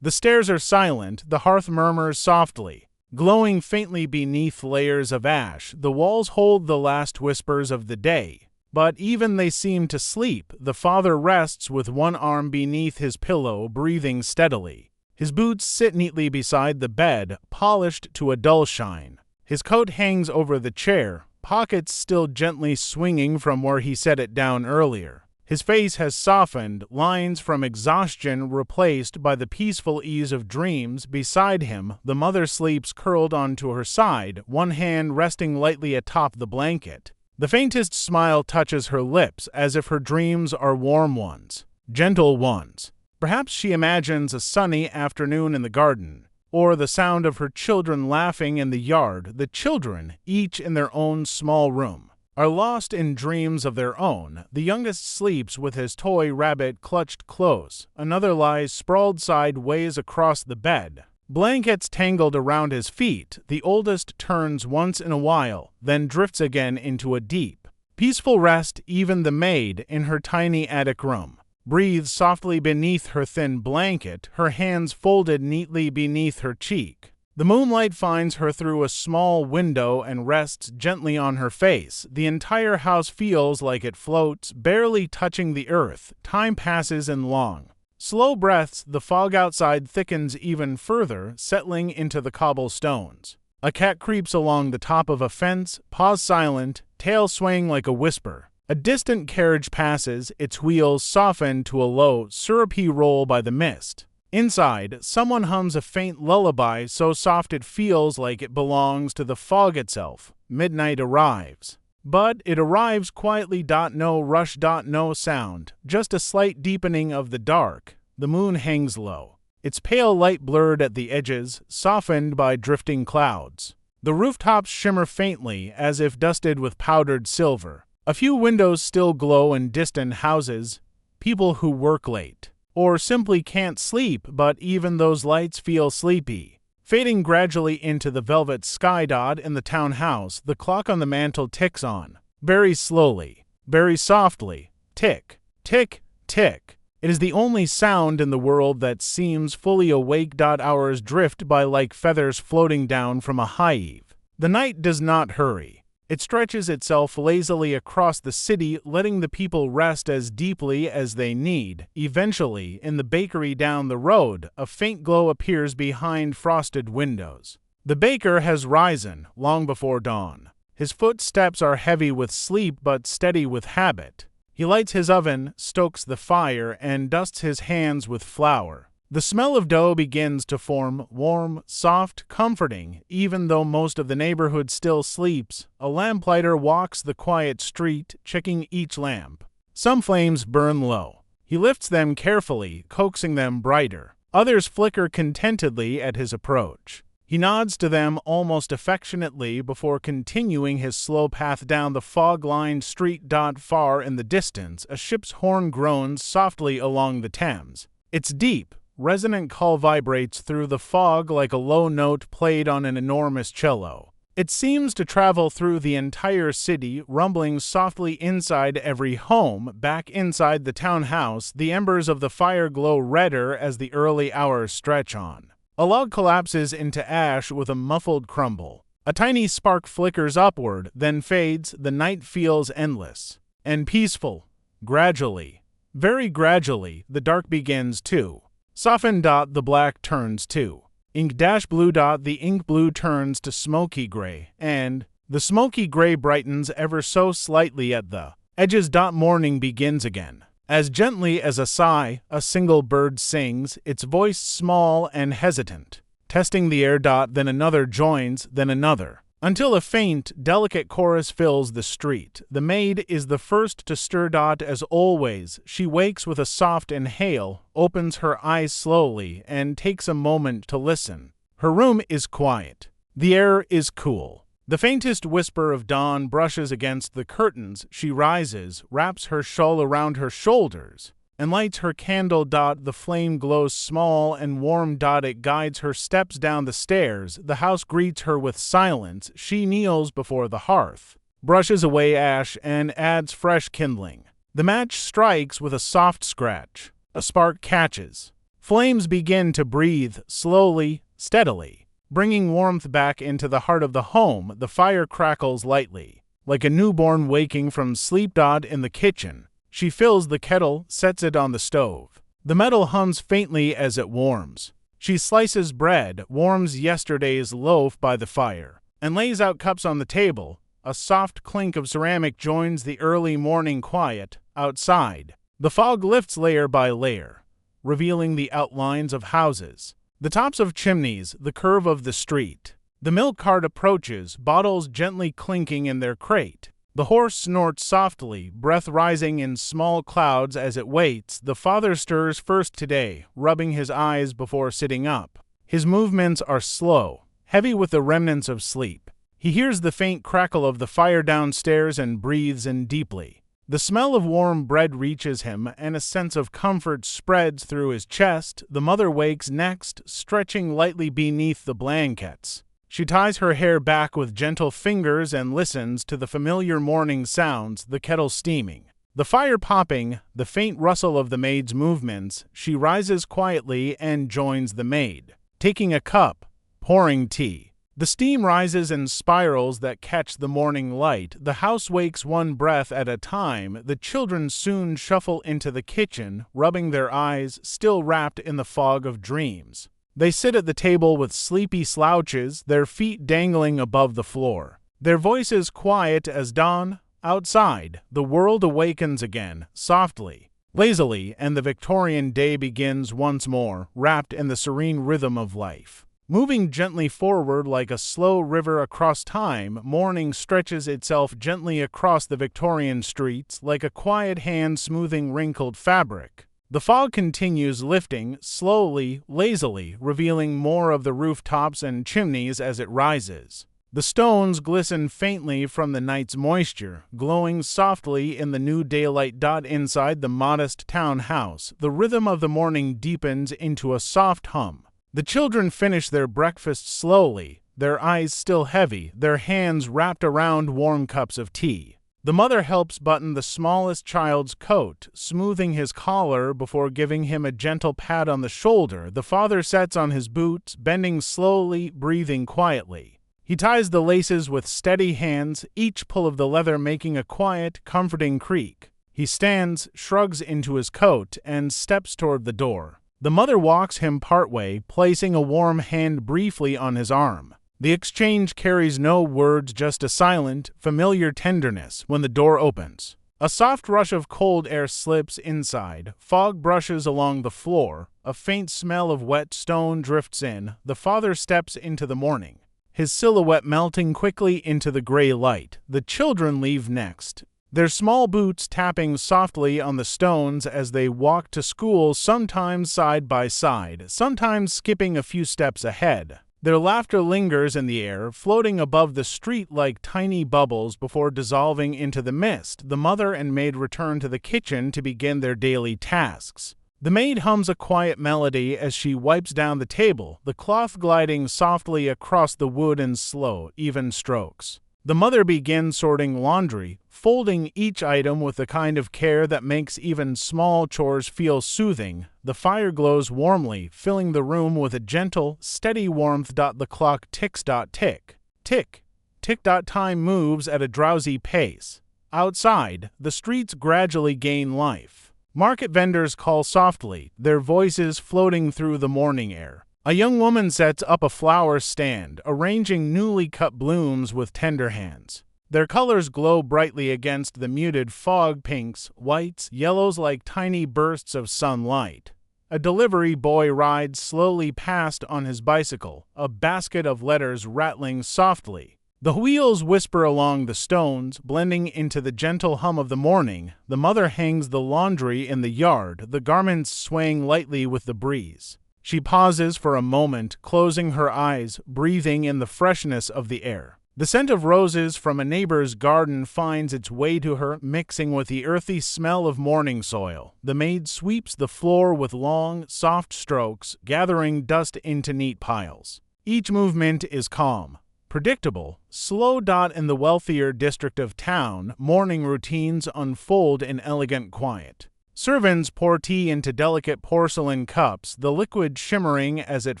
The stairs are silent, the hearth murmurs softly, glowing faintly beneath layers of ash. The walls hold the last whispers of the day, but even they seem to sleep. The father rests with one arm beneath his pillow, breathing steadily. His boots sit neatly beside the bed, polished to a dull shine. His coat hangs over the chair, pockets still gently swinging from where he set it down earlier. His face has softened, lines from exhaustion replaced by the peaceful ease of dreams. Beside him, the mother sleeps curled onto her side, one hand resting lightly atop the blanket. The faintest smile touches her lips, as if her dreams are warm ones, gentle ones. Perhaps she imagines a sunny afternoon in the garden, or the sound of her children laughing in the yard. The children, each in their own small room, are lost in dreams of their own. The youngest sleeps with his toy rabbit clutched close. Another lies sprawled sideways across the bed, blankets tangled around his feet. The oldest turns once in a while, then drifts again into a deep, peaceful rest. Even the maid, in her tiny attic room, breathes softly beneath her thin blanket, her hands folded neatly beneath her cheek. The moonlight finds her through a small window and rests gently on her face. The entire house feels like it floats, barely touching the earth. Time passes in long, slow breaths. The fog outside thickens even further, settling into the cobblestones. A cat creeps along the top of a fence, paws silent, tail swaying like a whisper. A distant carriage passes, its wheels soften to a low, syrupy roll by the mist. Inside, someone hums a faint lullaby so soft it feels like it belongs to the fog itself. Midnight arrives. But it arrives quietly. No rush. No sound, just a slight deepening of the dark. The moon hangs low, its pale light blurred at the edges, softened by drifting clouds. The rooftops shimmer faintly, as if dusted with powdered silver. A few windows still glow in distant houses, people who work late, or simply can't sleep, but even those lights feel sleepy. Fading gradually into the velvet sky. In the townhouse, the clock on the mantel ticks on, very slowly, very softly. Tick, tick, tick. It is the only sound in the world that seems fully awake. Hours drift by like feathers floating down from a hive. The night does not hurry. It stretches itself lazily across the city, letting the people rest as deeply as they need. Eventually, in the bakery down the road, a faint glow appears behind frosted windows. The baker has risen long before dawn. His footsteps are heavy with sleep but steady with habit. He lights his oven, stokes the fire, and dusts his hands with flour. The smell of dough begins to form, warm, soft, comforting. Even though most of the neighborhood still sleeps, a lamplighter walks the quiet street, checking each lamp. Some flames burn low. He lifts them carefully, coaxing them brighter. Others flicker contentedly at his approach. He nods to them almost affectionately before continuing his slow path down the fog-lined street. Far in the distance, a ship's horn groans softly along the Thames. Its deep, resonant call vibrates through the fog like a low note played on an enormous cello. It seems to travel through the entire city, rumbling softly inside every home. Back inside the townhouse, the embers of the fire glow redder as the early hours stretch on. A log collapses into ash with a muffled crumble. A tiny spark flickers upward, then fades. The night feels endless and peaceful. Gradually, very gradually, the dark begins to soften. The black turns to ink blue. The ink blue turns to smoky gray, and the smoky gray brightens ever so slightly at the edges. Morning begins again. As gently as a sigh, a single bird sings, its voice small and hesitant, testing the air. Then another joins, then another, until a faint, delicate chorus fills the street. The maid is the first to stir. As always, she wakes with a soft inhale, opens her eyes slowly, and takes a moment to listen. Her room is quiet. The air is cool. The faintest whisper of dawn brushes against the curtains. She rises, wraps her shawl around her shoulders, and lights her candle. The flame glows small and warm. It guides her steps down the stairs. The house greets her with silence. She kneels before the hearth, brushes away ash, and adds fresh kindling. The match strikes with a soft scratch. A spark catches. Flames begin to breathe, slowly, steadily, bringing warmth back into the heart of the home. The fire crackles lightly, like a newborn waking from sleep. In the kitchen, she fills the kettle, sets it on the stove. The metal hums faintly as it warms. She slices bread, warms yesterday's loaf by the fire, and lays out cups on the table. A soft clink of ceramic joins the early morning quiet. Outside, the fog lifts layer by layer, revealing the outlines of houses, the tops of chimneys, the curve of the street. The milk cart approaches, bottles gently clinking in their crate. The horse snorts softly, breath rising in small clouds as it waits. The father stirs first today, rubbing his eyes before sitting up. His movements are slow, heavy with the remnants of sleep. He hears the faint crackle of the fire downstairs and breathes in deeply. The smell of warm bread reaches him, and a sense of comfort spreads through his chest. The mother wakes next, stretching lightly beneath the blankets. She ties her hair back with gentle fingers and listens to the familiar morning sounds, the kettle steaming, the fire popping, the faint rustle of the maid's movements. She rises quietly and joins the maid, taking a cup, pouring tea. The steam rises in spirals that catch the morning light. The house wakes one breath at a time. The children soon shuffle into the kitchen, rubbing their eyes, still wrapped in the fog of dreams. They sit at the table with sleepy slouches, their feet dangling above the floor, their voices quiet as dawn. Outside, the world awakens again, softly, lazily, and the Victorian day begins once more, wrapped in the serene rhythm of life. Moving gently forward like a slow river across time, morning stretches itself gently across the Victorian streets like a quiet hand smoothing wrinkled fabric. The fog continues lifting, slowly, lazily, revealing more of the rooftops and chimneys as it rises. The stones glisten faintly from the night's moisture, glowing softly in the new daylight. Inside the modest townhouse, the rhythm of the morning deepens into a soft hum. The children finish their breakfast slowly, their eyes still heavy, their hands wrapped around warm cups of tea. The mother helps button the smallest child's coat, smoothing his collar before giving him a gentle pat on the shoulder. The father sets on his boots, bending slowly, breathing quietly. He ties the laces with steady hands, each pull of the leather making a quiet, comforting creak. He stands, shrugs into his coat, and steps toward the door. The mother walks him partway, placing a warm hand briefly on his arm. The exchange carries no words, just a silent, familiar tenderness when the door opens. A soft rush of cold air slips inside, fog brushes along the floor, A faint smell of wet stone drifts in. The father steps into the morning, his silhouette melting quickly into the gray light. The children leave next, their small boots tapping softly on the stones as they walk to school, sometimes side by side, sometimes skipping a few steps ahead. Their laughter lingers in the air, floating above the street like tiny bubbles before dissolving into the mist. The mother and maid return to the kitchen to begin their daily tasks. The maid hums a quiet melody as she wipes down the table, the cloth gliding softly across the wood in slow, even strokes. The mother begins sorting laundry, folding each item with the kind of care that makes even small chores feel soothing. The fire glows warmly, filling the room with a gentle, steady warmth. The clock ticks. Tick. Tick. Tick. Time moves at a drowsy pace. Outside, the streets gradually gain life. Market vendors call softly, their voices floating through the morning air. A young woman sets up a flower stand, arranging newly cut blooms with tender hands. Their colors glow brightly against the muted fog, pinks, whites, yellows like tiny bursts of sunlight. A delivery boy rides slowly past on his bicycle, a basket of letters rattling softly. The wheels whisper along the stones, blending into the gentle hum of the morning. The mother hangs the laundry in the yard, the garments swaying lightly with the breeze. She pauses for a moment, closing her eyes, breathing in the freshness of the air. The scent of roses from a neighbor's garden finds its way to her, mixing with the earthy smell of morning soil. The maid sweeps the floor with long, soft strokes, gathering dust into neat piles. Each movement is calm, predictable, slow. In the wealthier district of town, morning routines unfold in elegant quiet. Servants pour tea into delicate porcelain cups, the liquid shimmering as it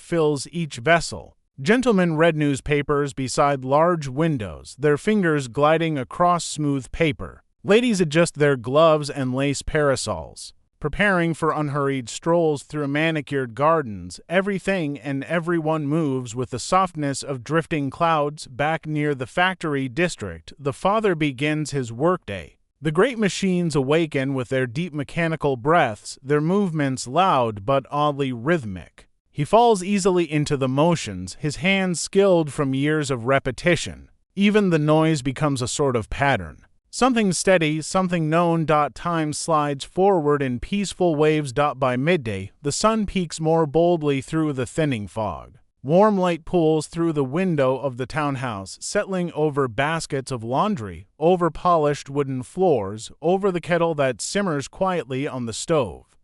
fills each vessel. Gentlemen read newspapers beside large windows, their fingers gliding across smooth paper. Ladies adjust their gloves and lace parasols, preparing for unhurried strolls through manicured gardens. Everything and everyone moves with the softness of drifting clouds. Back near the factory district, the father begins his workday. The great machines awaken with their deep mechanical breaths, their movements loud but oddly rhythmic. He falls easily into the motions, his hands skilled from years of repetition. Even the noise becomes a sort of pattern. Something steady, something known. Time slides forward in peaceful waves. By midday, the sun peeks more boldly through the thinning fog. Warm light pools through the window of the townhouse, settling over baskets of laundry, over polished wooden floors, over the kettle that simmers quietly on the stove.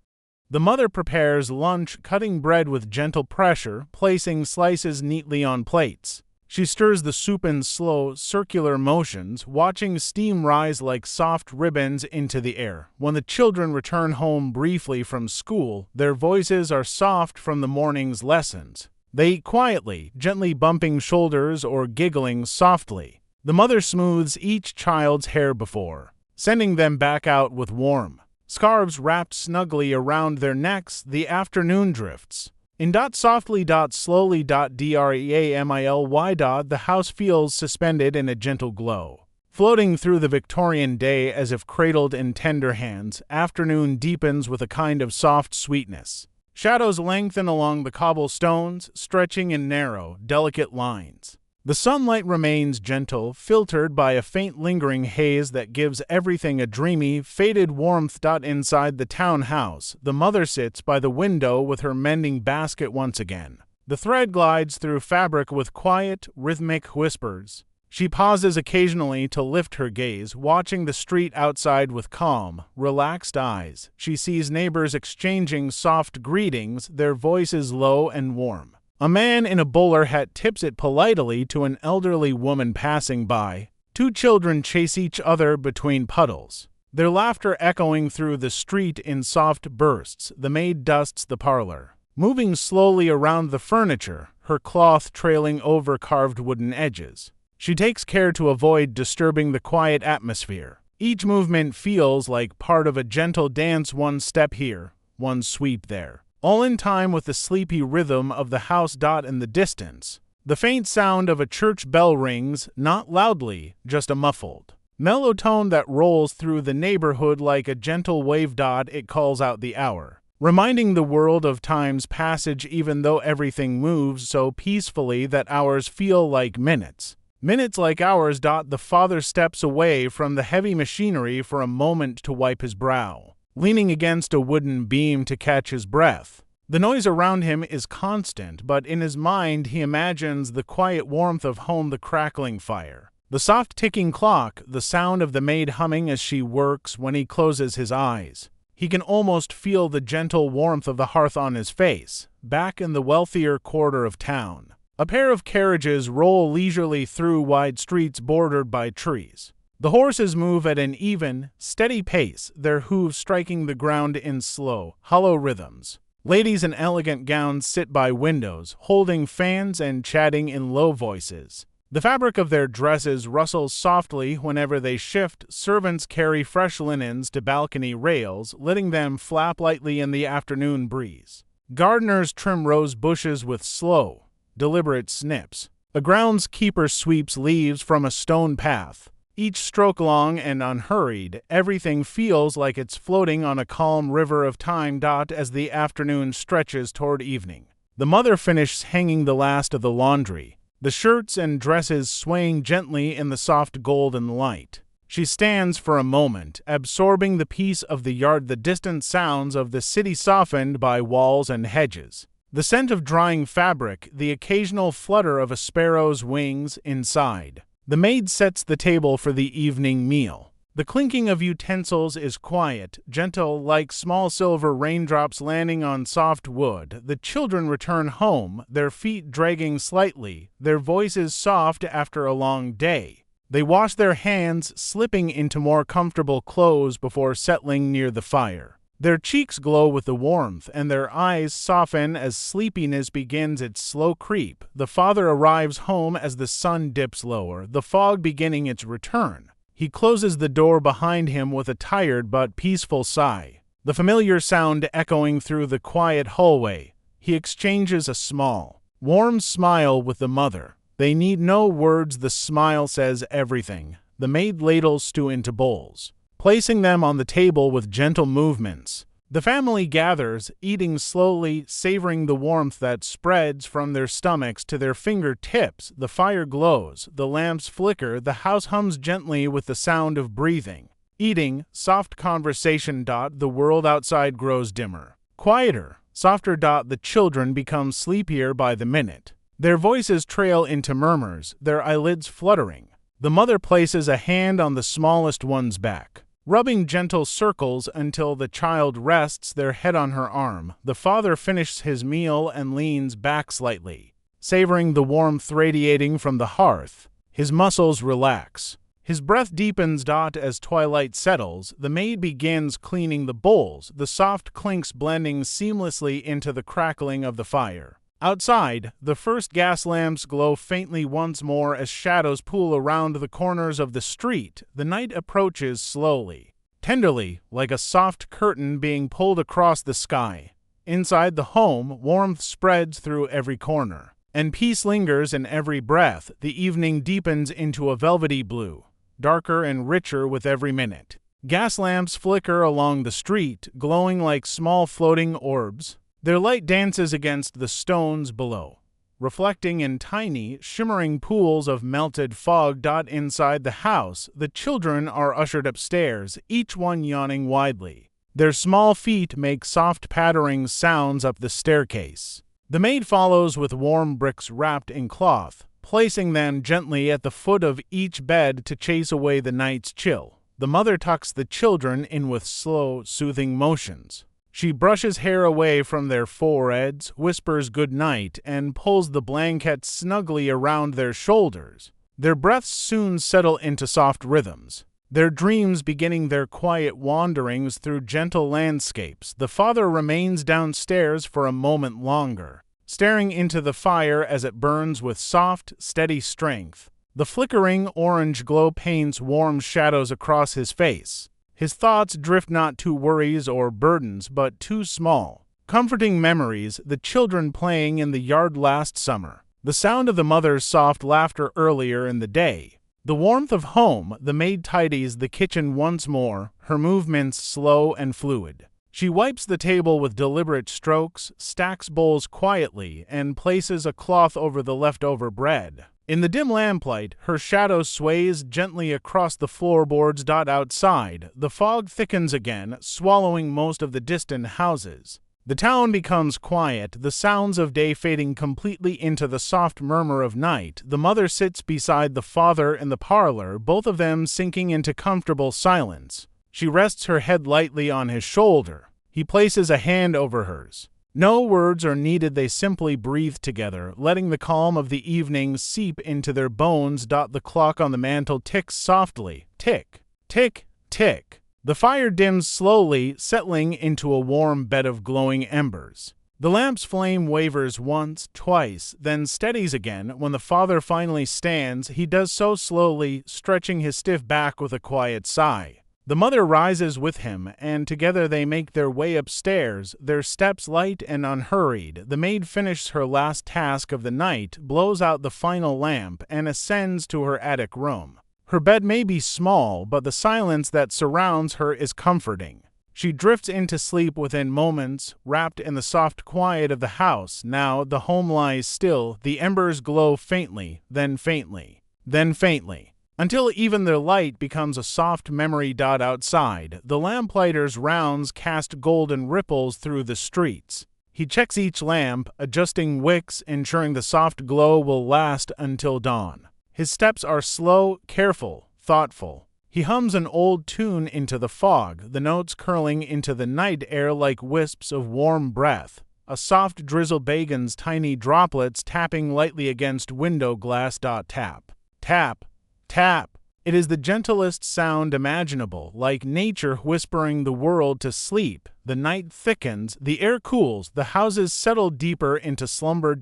The mother prepares lunch, cutting bread with gentle pressure, placing slices neatly on plates. She stirs the soup in slow, circular motions, watching steam rise like soft ribbons into the air. When the children return home briefly from school, their voices are soft from the morning's lessons. They eat quietly, gently bumping shoulders or giggling softly. The mother smooths each child's hair before sending them back out with warm scarves wrapped snugly around their necks. The afternoon drifts in. Softly. Slowly. Dreamily. The house feels suspended in a gentle glow, floating through the Victorian day as if cradled in tender hands. Afternoon deepens with a kind of soft sweetness. Shadows lengthen along the cobblestones, stretching in narrow, delicate lines. The sunlight remains gentle, filtered by a faint lingering haze that gives everything a dreamy, faded warmth. Inside the townhouse, the mother sits by the window with her mending basket once again. The thread glides through fabric with quiet, rhythmic whispers. She pauses occasionally to lift her gaze, watching the street outside with calm, relaxed eyes. She sees neighbors exchanging soft greetings, their voices low and warm. A man in a bowler hat tips it politely to an elderly woman passing by. Two children chase each other between puddles, their laughter echoing through the street in soft bursts. The maid dusts the parlor, moving slowly around the furniture, her cloth trailing over carved wooden edges. She takes care to avoid disturbing the quiet atmosphere. Each movement feels like part of a gentle dance, one step here, one sweep there, all in time with the sleepy rhythm of the house. In the distance, the faint sound of a church bell rings, not loudly, just a muffled, mellow tone that rolls through the neighborhood like a gentle wave. It calls out the hour. reminding the world of time's passage even though everything moves so peacefully that hours feel like minutes. Minutes like hours. The father steps away from the heavy machinery for a moment to wipe his brow, leaning against a wooden beam to catch his breath. The noise around him is constant, but in his mind he imagines the quiet warmth of home, the crackling fire, the soft ticking clock, the sound of the maid humming as she works. When he closes his eyes, he can almost feel the gentle warmth of the hearth on his face. Back in the wealthier quarter of town, a pair of carriages roll leisurely through wide streets bordered by trees. The horses move at an even, steady pace, their hooves striking the ground in slow, hollow rhythms. Ladies in elegant gowns sit by windows, holding fans and chatting in low voices. The fabric of their dresses rustles softly whenever they shift. Servants carry fresh linens to balcony rails, letting them flap lightly in the afternoon breeze. Gardeners trim rose bushes with slow, deliberate snips. A groundskeeper sweeps leaves from a stone path, each stroke long and unhurried. Everything feels like it's floating on a calm river of time. As the afternoon stretches toward evening, the mother finishes hanging the last of the laundry, the shirts and dresses swaying gently in the soft golden light. She stands for a moment, absorbing the peace of the yard, the distant sounds of the city softened by walls and hedges, the scent of drying fabric, the occasional flutter of a sparrow's wings inside. The maid sets the table for the evening meal. The clinking of utensils is quiet, gentle, like small silver raindrops landing on soft wood. The children return home, their feet dragging slightly, their voices soft after a long day. They wash their hands, slipping into more comfortable clothes before settling near the fire. Their cheeks glow with the warmth, and their eyes soften as sleepiness begins its slow creep. The father arrives home as the sun dips lower, the fog beginning its return. He closes the door behind him with a tired but peaceful sigh, the familiar sound echoing through the quiet hallway. He exchanges a small, warm smile with the mother. They need no words, the smile says everything. The maid ladles stew into bowls, placing them on the table with gentle movements. The family gathers, eating slowly, savoring the warmth that spreads from their stomachs to their fingertips. The fire glows, the lamps flicker, the house hums gently with the sound of breathing. Eating, soft conversation. The world outside grows dimmer, quieter, softer. The children become sleepier by the minute. Their voices trail into murmurs, their eyelids fluttering. The mother places a hand on the smallest one's back, rubbing gentle circles until the child rests their head on her arm. The father finishes his meal and leans back slightly, savoring the warmth radiating from the hearth. His muscles relax. His breath deepens. As twilight settles, the maid begins cleaning the bowls, the soft clinks blending seamlessly into the crackling of the fire. Outside, the first gas lamps glow faintly once more as shadows pool around the corners of the street. The night approaches slowly, tenderly, like a soft curtain being pulled across the sky. Inside the home, warmth spreads through every corner, and peace lingers in every breath. The evening deepens into a velvety blue, darker and richer with every minute. Gas lamps flicker along the street, glowing like small floating orbs. Their light dances against the stones below, reflecting in tiny, shimmering pools of melted fog. Inside the house, the children are ushered upstairs, each one yawning widely. Their small feet make soft pattering sounds up the staircase. The maid follows with warm bricks wrapped in cloth, placing them gently at the foot of each bed to chase away the night's chill. The mother tucks the children in with slow, soothing motions. She brushes hair away from their foreheads, whispers good night, and pulls the blankets snugly around their shoulders. Their breaths soon settle into soft rhythms, their dreams beginning their quiet wanderings through gentle landscapes. The father remains downstairs for a moment longer, staring into the fire as it burns with soft, steady strength. The flickering orange glow paints warm shadows across his face. His thoughts drift not to worries or burdens, but to small, comforting memories, the children playing in the yard last summer, the sound of the mother's soft laughter earlier in the day, the warmth of home. The maid tidies the kitchen once more, her movements slow and fluid, She wipes the table with deliberate strokes, stacks bowls quietly, and places a cloth over the leftover bread. In the dim lamplight, her shadow sways gently across the floorboards. Outside, the fog thickens again, swallowing most of the distant houses. The town becomes quiet, the sounds of day fading completely into the soft murmur of night. The mother sits beside the father in the parlor, both of them sinking into comfortable silence. She rests her head lightly on his shoulder. He places a hand over hers. No words are needed, they simply breathe together, letting the calm of the evening seep into their bones. The clock on the mantel ticks softly. Tick, tick, tick. The fire dims slowly, settling into a warm bed of glowing embers. The lamp's flame wavers once, twice, then steadies again. When the father finally stands, he does so slowly, stretching his stiff back with a quiet sigh. The mother rises with him, and together they make their way upstairs, their steps light and unhurried. The maid finishes her last task of the night, blows out the final lamp, and ascends to her attic room. Her bed may be small, but the silence that surrounds her is comforting. She drifts into sleep within moments, wrapped in the soft quiet of the house. Now the home lies still, the embers glow faintly, then faintly, then faintly, until even their light becomes a soft memory. Outside, the lamplighter's rounds cast golden ripples through the streets. He checks each lamp, adjusting wicks, ensuring the soft glow will last until dawn. His steps are slow, careful, thoughtful. He hums an old tune into the fog, the notes curling into the night air like wisps of warm breath. A soft drizzle begins, tiny droplets tapping lightly against window glass. Tap, tap, tap. It is the gentlest sound imaginable, like nature whispering the world to sleep. The night thickens, the air cools, the houses settle deeper into slumber.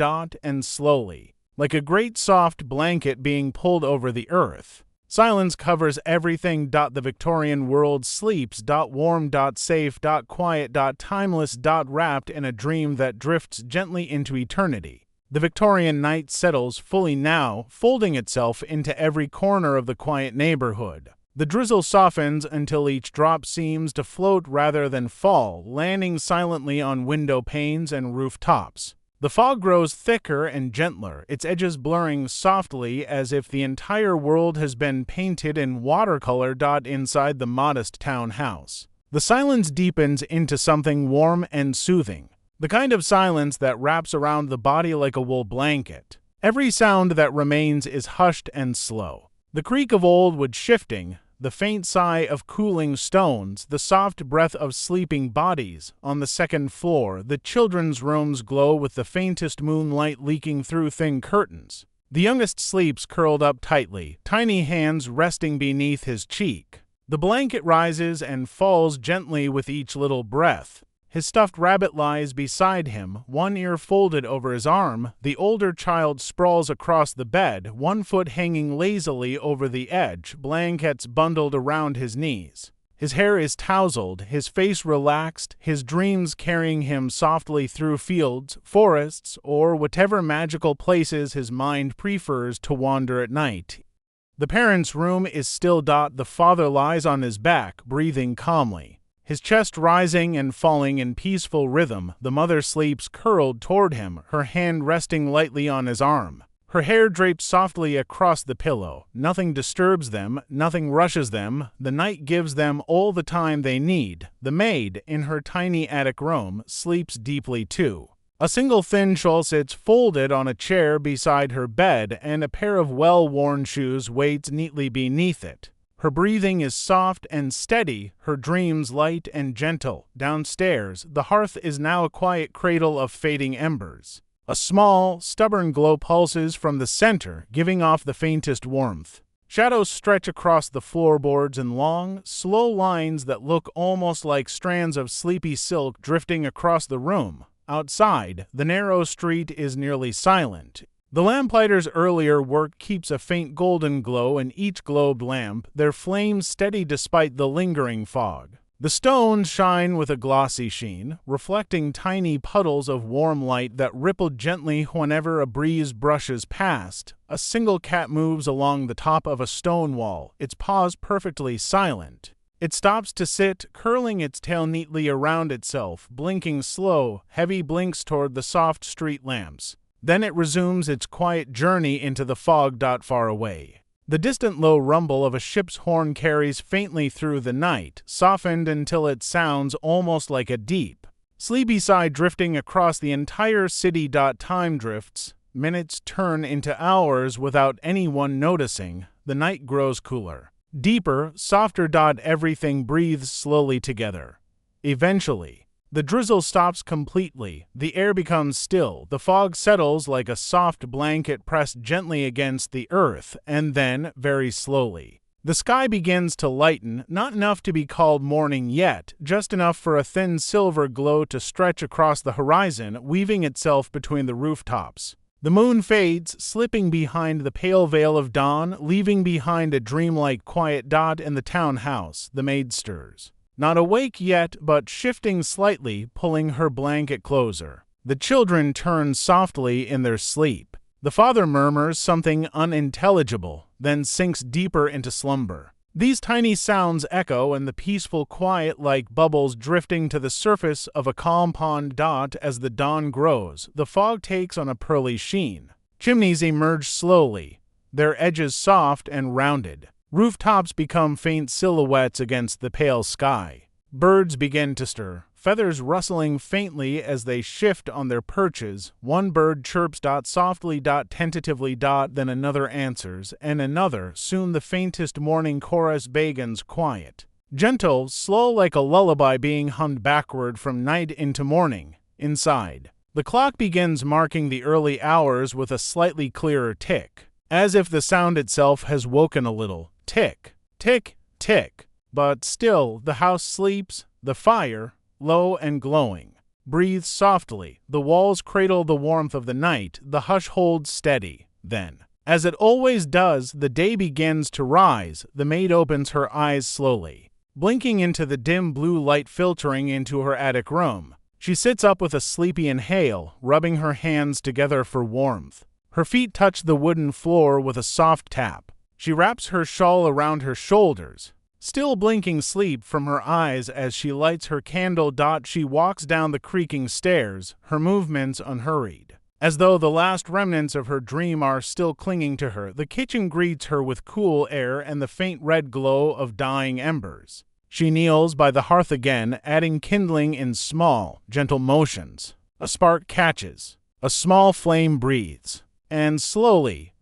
And slowly, like a great soft blanket being pulled over the earth, silence covers everything. The Victorian world sleeps. Warm, safe, quiet, timeless, wrapped in a dream that drifts gently into eternity. The Victorian night settles fully now, folding itself into every corner of the quiet neighborhood. The drizzle softens until each drop seems to float rather than fall, landing silently on window panes and rooftops. The fog grows thicker and gentler, its edges blurring softly as if the entire world has been painted in watercolor. Inside the modest townhouse, the silence deepens into something warm and soothing. The kind of silence that wraps around the body like a wool blanket. Every sound that remains is hushed and slow. The creak of old wood shifting, the faint sigh of cooling stones, the soft breath of sleeping bodies. On the second floor, the children's rooms glow with the faintest moonlight leaking through thin curtains. The youngest sleeps curled up tightly, tiny hands resting beneath his cheek. The blanket rises and falls gently with each little breath. His stuffed rabbit lies beside him, one ear folded over his arm. The older child sprawls across the bed, one foot hanging lazily over the edge, blankets bundled around his knees. His hair is tousled, his face relaxed, his dreams carrying him softly through fields, forests, or whatever magical places his mind prefers to wander at night. The parents' room is still. The father lies on his back, breathing calmly, his chest rising and falling in peaceful rhythm. The mother sleeps curled toward him, her hand resting lightly on his arm. Her hair draped softly across the pillow. Nothing disturbs them, nothing rushes them. The night gives them all the time they need. The maid, in her tiny attic room, sleeps deeply too. A single thin shawl sits folded on a chair beside her bed, and a pair of well-worn shoes waits neatly beneath it. Her breathing is soft and steady, her dreams light and gentle. Downstairs, the hearth is now a quiet cradle of fading embers. A small, stubborn glow pulses from the center, giving off the faintest warmth. Shadows stretch across the floorboards in long, slow lines that look almost like strands of sleepy silk drifting across the room. Outside, the narrow street is nearly silent. The lamplighter's earlier work keeps a faint golden glow in each globed lamp, their flames steady despite the lingering fog. The stones shine with a glossy sheen, reflecting tiny puddles of warm light that ripple gently whenever a breeze brushes past. A single cat moves along the top of a stone wall, its paws perfectly silent. It stops to sit, curling its tail neatly around itself, blinking slow, heavy blinks toward the soft street lamps. Then it resumes its quiet journey into the fog. Far away, the distant low rumble of a ship's horn carries faintly through the night, softened until it sounds almost like a deep, sleepy sigh drifting across the entire city. Time drifts, minutes turn into hours without anyone noticing. The night grows cooler, deeper, softer. Everything breathes slowly together. Eventually, the drizzle stops completely, the air becomes still, the fog settles like a soft blanket pressed gently against the earth, and then, very slowly, the sky begins to lighten, not enough to be called morning yet, just enough for a thin silver glow to stretch across the horizon, weaving itself between the rooftops. The moon fades, slipping behind the pale veil of dawn, leaving behind a dreamlike quiet. In the townhouse, the maid stirs. Not awake yet, but shifting slightly, pulling her blanket closer. The children turn softly in their sleep. The father murmurs something unintelligible, then sinks deeper into slumber. These tiny sounds echo in the peaceful quiet like bubbles drifting to the surface of a calm pond. As the dawn grows, the fog takes on a pearly sheen. Chimneys emerge slowly, their edges soft and rounded. Rooftops become faint silhouettes against the pale sky. Birds begin to stir, feathers rustling faintly as they shift on their perches. One bird chirps softly, tentatively, then another answers, and another. Soon the faintest morning chorus begins, quiet, gentle, slow like a lullaby being hummed backward from night into morning. Inside, the clock begins marking the early hours with a slightly clearer tick, as if the sound itself has woken a little. Tick, tick, tick. But still, the house sleeps. The fire, low and glowing, breathes softly. The walls cradle the warmth of the night. The hush holds steady. Then, as it always does, the day begins to rise. The maid opens her eyes slowly, blinking into the dim blue light filtering into her attic room. She sits up with a sleepy inhale, rubbing her hands together for warmth. Her feet touch the wooden floor with a soft tap. She wraps her shawl around her shoulders, still blinking sleep from her eyes as she lights her candle. She walks down the creaking stairs, her movements unhurried, as though the last remnants of her dream are still clinging to her. The kitchen greets her with cool air and the faint red glow of dying embers. She kneels by the hearth again, adding kindling in small, gentle motions. A spark catches, a small flame breathes, and slowly,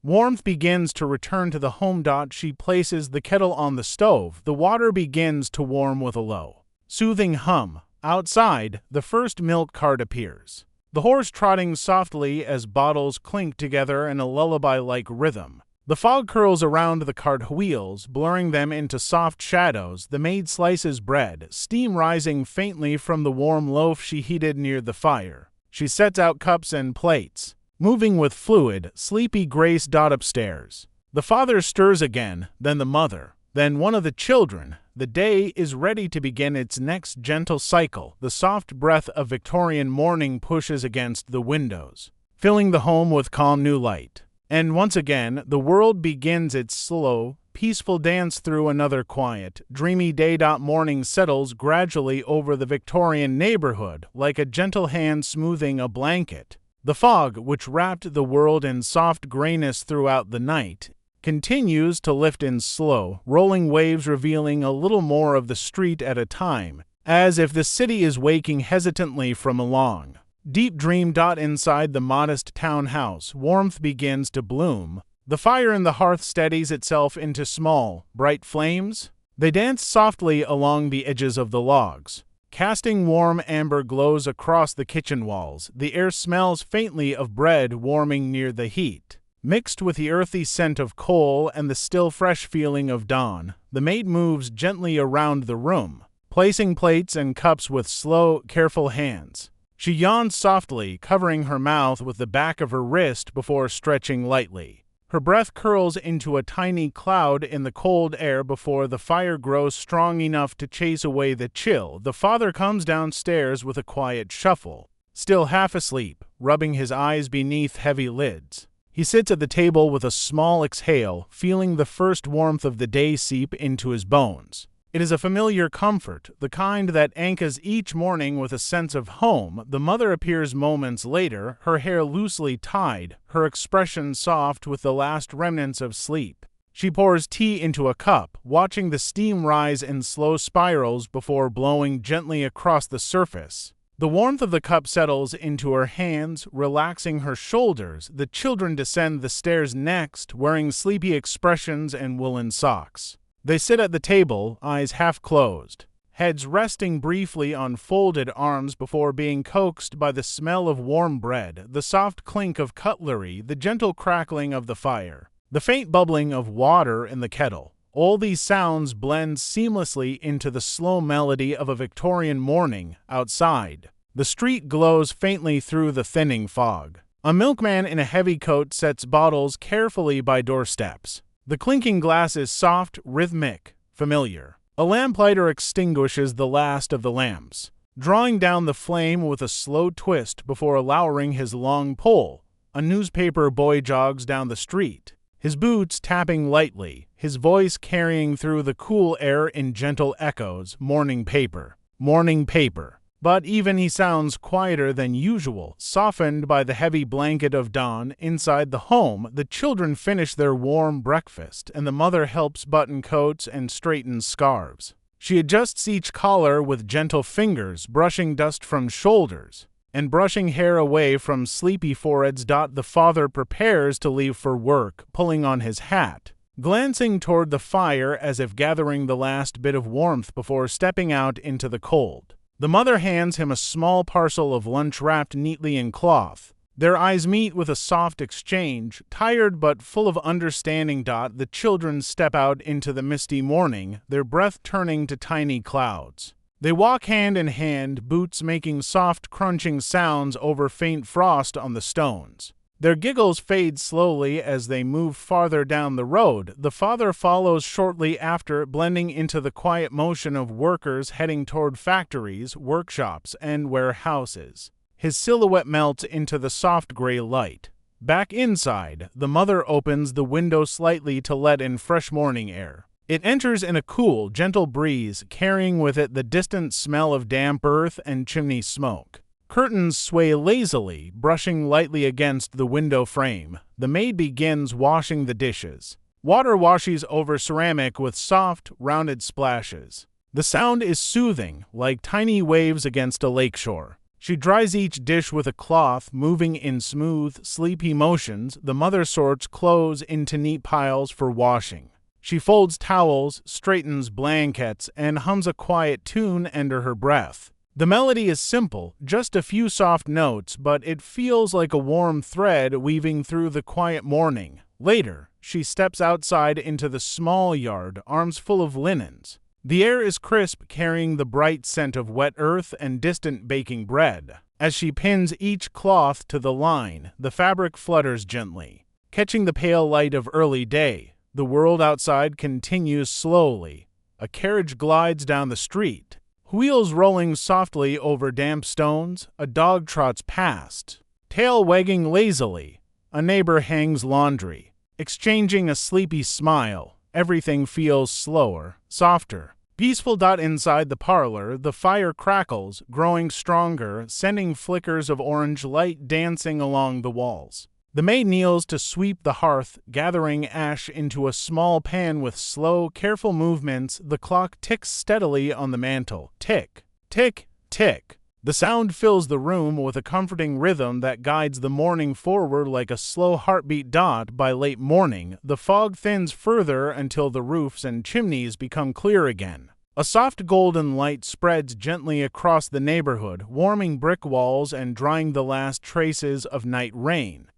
warmth begins to return to the home. She places the kettle on the stove. The water begins to warm with a low, soothing hum. Outside, the first milk cart appears, the horse trotting softly as bottles clink together in a lullaby-like rhythm. The fog curls around the cart wheels, blurring them into soft shadows. The maid slices bread, steam rising faintly from the warm loaf she heated near the fire. She sets out cups and plates, moving with fluid, sleepy grace. Upstairs, the father stirs again, then the mother, then one of the children. The day is ready to begin its next gentle cycle. The soft breath of Victorian morning pushes against the windows, filling the home with calm new light. And once again, the world begins its slow, peaceful dance through another quiet, dreamy day. Morning settles gradually over the Victorian neighborhood, like a gentle hand smoothing a blanket. The fog, which wrapped the world in soft grayness throughout the night, continues to lift in slow, rolling waves, revealing a little more of the street at a time, as if the city is waking hesitantly from a long, deep dream. Inside the modest townhouse, warmth begins to bloom. The fire in the hearth steadies itself into small, bright flames. They dance softly along the edges of the logs, casting warm amber glows across the kitchen walls. The air smells faintly of bread warming near the heat, mixed with the earthy scent of coal and the still fresh feeling of dawn. The maid moves gently around the room, placing plates and cups with slow, careful hands. She yawns softly, covering her mouth with the back of her wrist before stretching lightly. Her breath curls into a tiny cloud in the cold air before the fire grows strong enough to chase away the chill. The father comes downstairs with a quiet shuffle, still half asleep, rubbing his eyes beneath heavy lids. He sits at the table with a small exhale, feeling the first warmth of the day seep into his bones. It is a familiar comfort, the kind that anchors each morning with a sense of home. The mother appears moments later, her hair loosely tied, her expression soft with the last remnants of sleep. She pours tea into a cup, watching the steam rise in slow spirals before blowing gently across the surface. The warmth of the cup settles into her hands, relaxing her shoulders. The children descend the stairs next, wearing sleepy expressions and woolen socks. They sit at the table, eyes half closed, heads resting briefly on folded arms before being coaxed by the smell of warm bread, the soft clink of cutlery, the gentle crackling of the fire, the faint bubbling of water in the kettle. All these sounds blend seamlessly into the slow melody of a Victorian morning outside. The street glows faintly through the thinning fog. A milkman in a heavy coat sets bottles carefully by doorsteps. The clinking glass is soft, rhythmic, familiar. A lamplighter extinguishes the last of the lamps, drawing down the flame with a slow twist before lowering his long pole. A newspaper boy jogs down the street, his boots tapping lightly, his voice carrying through the cool air in gentle echoes. Morning paper, morning paper. But even he sounds quieter than usual, softened by the heavy blanket of dawn. Inside the home, the children finish their warm breakfast, and the mother helps button coats and straighten scarves. She adjusts each collar with gentle fingers, brushing dust from shoulders and brushing hair away from sleepy foreheads. The father prepares to leave for work, pulling on his hat, glancing toward the fire as if gathering the last bit of warmth before stepping out into the cold. The mother hands him a small parcel of lunch wrapped neatly in cloth. Their eyes meet with a soft exchange, tired but full of understanding. The children step out into the misty morning, their breath turning to tiny clouds. They walk hand in hand, boots making soft crunching sounds over faint frost on the stones. Their giggles fade slowly as they move farther down the road. The father follows shortly after, blending into the quiet motion of workers heading toward factories, workshops, and warehouses. His silhouette melts into the soft gray light. Back inside, the mother opens the window slightly to let in fresh morning air. It enters in a cool, gentle breeze, carrying with it the distant smell of damp earth and chimney smoke. Curtains sway lazily, brushing lightly against the window frame. The maid begins washing the dishes. Water washes over ceramic with soft, rounded splashes. The sound is soothing, like tiny waves against a lakeshore. She dries each dish with a cloth, moving in smooth, sleepy motions. The mother sorts clothes into neat piles for washing. She folds towels, straightens blankets, and hums a quiet tune under her breath. The melody is simple, just a few soft notes, but it feels like a warm thread weaving through the quiet morning. Later, she steps outside into the small yard, arms full of linens. The air is crisp, carrying the bright scent of wet earth and distant baking bread. As she pins each cloth to the line, the fabric flutters gently, catching the pale light of early day. The world outside continues slowly. A carriage glides down the street, wheels rolling softly over damp stones. A dog trots past, tail wagging lazily. A neighbor hangs laundry, exchanging a sleepy smile. Everything feels slower, softer, peaceful. Inside the parlor, the fire crackles, growing stronger, sending flickers of orange light dancing along the walls. The maid kneels to sweep the hearth, gathering ash into a small pan with slow, careful movements. The clock ticks steadily on the mantel. Tick, tick, tick. The sound fills the room with a comforting rhythm that guides the morning forward like a slow heartbeat. By late morning, the fog thins further until the roofs and chimneys become clear again. A soft golden light spreads gently across the neighborhood, warming brick walls and drying the last traces of night rain.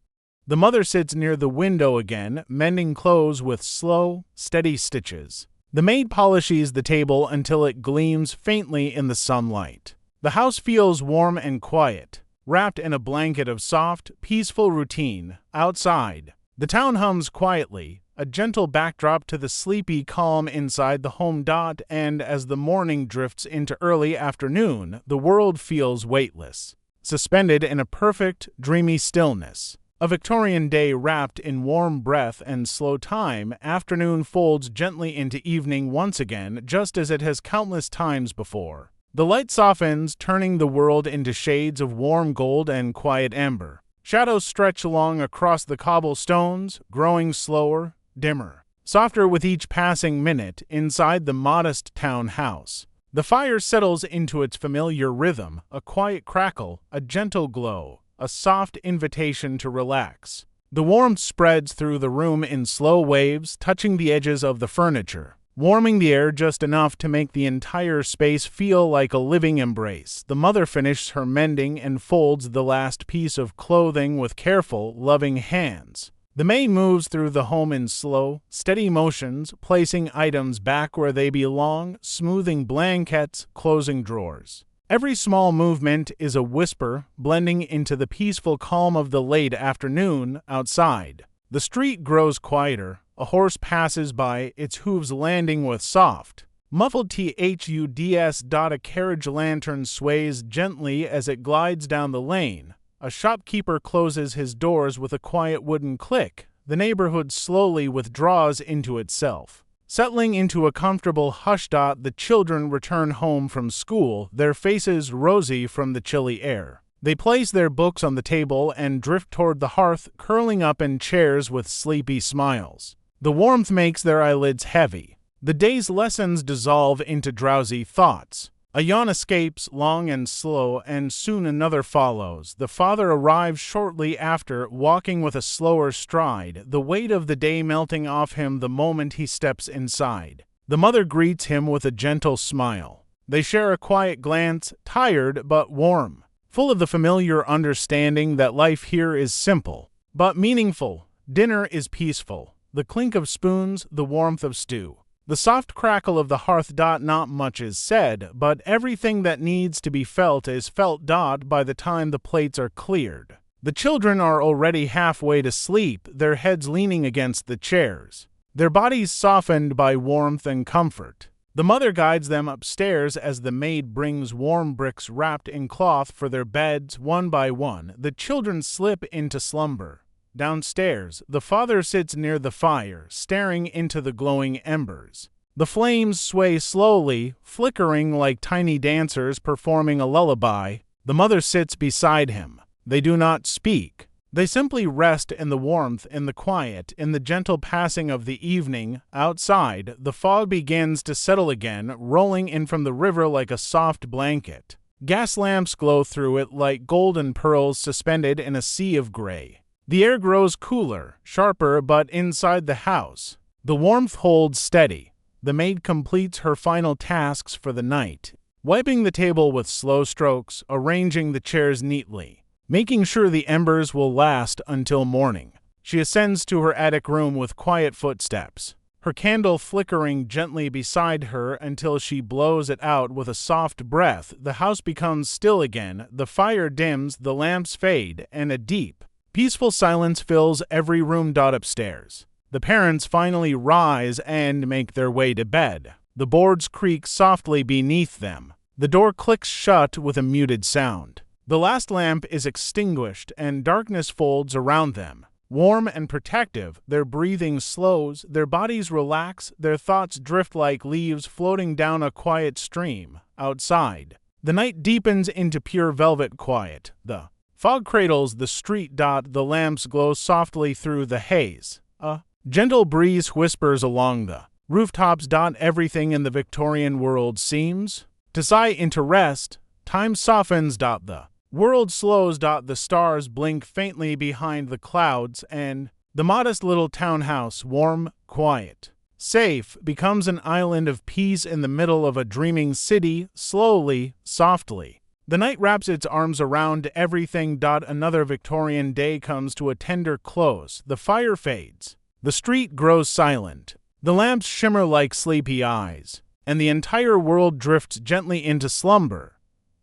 The mother sits near the window again, mending clothes with slow, steady stitches. The maid polishes the table until it gleams faintly in the sunlight. The house feels warm and quiet, wrapped in a blanket of soft, peaceful routine. Outside, the town hums quietly, a gentle backdrop to the sleepy calm inside the home. And as the morning drifts into early afternoon, the world feels weightless, suspended in a perfect, dreamy stillness. A Victorian day wrapped in warm breath and slow time, afternoon folds gently into evening once again, just as it has countless times before. The light softens, turning the world into shades of warm gold and quiet amber. Shadows stretch along across the cobblestones, growing slower, dimmer, softer with each passing minute inside the modest town house. The fire settles into its familiar rhythm, a quiet crackle, a gentle glow, a soft invitation to relax. The warmth spreads through the room in slow waves, touching the edges of the furniture, warming the air just enough to make the entire space feel like a living embrace. The mother finishes her mending and folds the last piece of clothing with careful, loving hands. The maid moves through the home in slow, steady motions, placing items back where they belong, smoothing blankets, closing drawers. Every small movement is a whisper, blending into the peaceful calm of the late afternoon outside. The street grows quieter. A horse passes by, its hooves landing with soft, muffled thuds. A carriage lantern sways gently as it glides down the lane. A shopkeeper closes his doors with a quiet wooden click. The neighborhood slowly withdraws into itself. Settling into a comfortable hush. The children return home from school, their faces rosy from the chilly air. They place their books on the table and drift toward the hearth, curling up in chairs with sleepy smiles. The warmth makes their eyelids heavy. The day's lessons dissolve into drowsy thoughts. A yawn escapes, long and slow, and soon another follows. The father arrives shortly after, walking with a slower stride, the weight of the day melting off him the moment he steps inside. The mother greets him with a gentle smile. They share a quiet glance, tired but warm, full of the familiar understanding that life here is simple but meaningful. Dinner is peaceful. The clink of spoons, the warmth of stew, the soft crackle of the hearth. Not much is said, but everything that needs to be felt is felt. By the time the plates are cleared, the children are already halfway to sleep, their heads leaning against the chairs, their bodies softened by warmth and comfort. The mother guides them upstairs as the maid brings warm bricks wrapped in cloth for their beds. One by one, the children slip into slumber. Downstairs, the father sits near the fire, staring into the glowing embers. The flames sway slowly, flickering like tiny dancers performing a lullaby. The mother sits beside him. They do not speak. They simply rest in the warmth, in the quiet, in the gentle passing of the evening. Outside, the fog begins to settle again, rolling in from the river like a soft blanket. Gas lamps glow through it like golden pearls suspended in a sea of gray. The air grows cooler, sharper, but inside the house, the warmth holds steady. The maid completes her final tasks for the night, wiping the table with slow strokes, arranging the chairs neatly, making sure the embers will last until morning. She ascends to her attic room with quiet footsteps, her candle flickering gently beside her until she blows it out with a soft breath. The house becomes still again, the fire dims, the lamps fade, and a deep, peaceful silence fills every room. Upstairs, the parents finally rise and make their way to bed. The boards creak softly beneath them. The door clicks shut with a muted sound. The last lamp is extinguished and darkness folds around them. Warm and protective, their breathing slows, their bodies relax, their thoughts drift like leaves floating down a quiet stream. Outside, the night deepens into pure velvet quiet. The fog cradles the street. The lamps glow softly through the haze. A gentle breeze whispers along the rooftops. Everything in the Victorian world seems to sigh into rest. Time softens. The world slows. The stars blink faintly behind the clouds, and the modest little townhouse, warm, quiet, safe, becomes an island of peace in the middle of a dreaming city. Slowly, softly, the night wraps its arms around everything. Another Victorian day comes to a tender close. The fire fades. The street grows silent. The lamps shimmer like sleepy eyes, and the entire world drifts gently into slumber.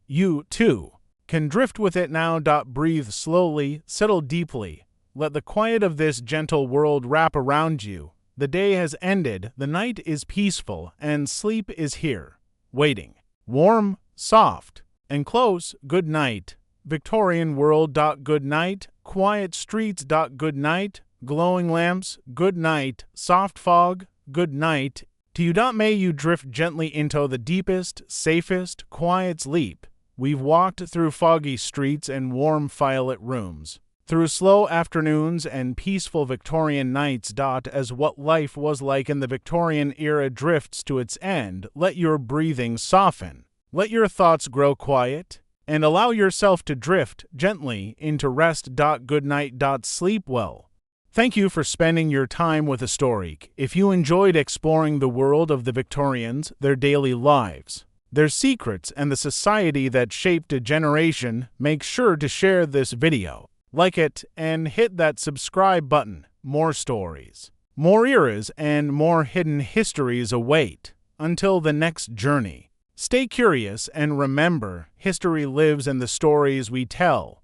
You, too, can drift with it now. Breathe slowly, settle deeply. Let the quiet of this gentle world wrap around you. The day has ended, the night is peaceful, and sleep is here, waiting. Warm, soft, and close. Good night, Victorian world. Good night, quiet streets. Good night, glowing lamps. Good night, soft fog. Good night to you. May you drift gently into the deepest, safest, quiet sleep. We've walked through foggy streets and warm violet rooms, through slow afternoons and peaceful Victorian nights. As what life was like in the Victorian era drifts to its end, let your breathing soften, let your thoughts grow quiet, and allow yourself to drift gently into rest. Good night. Sleep well. Thank you for spending your time with Historique. If you enjoyed exploring the world of the Victorians, their daily lives, their secrets, and the society that shaped a generation, make sure to share this video, like it, and hit that subscribe button. More stories, more eras, and more hidden histories await. Until the next journey, stay curious and remember, history lives in the stories we tell.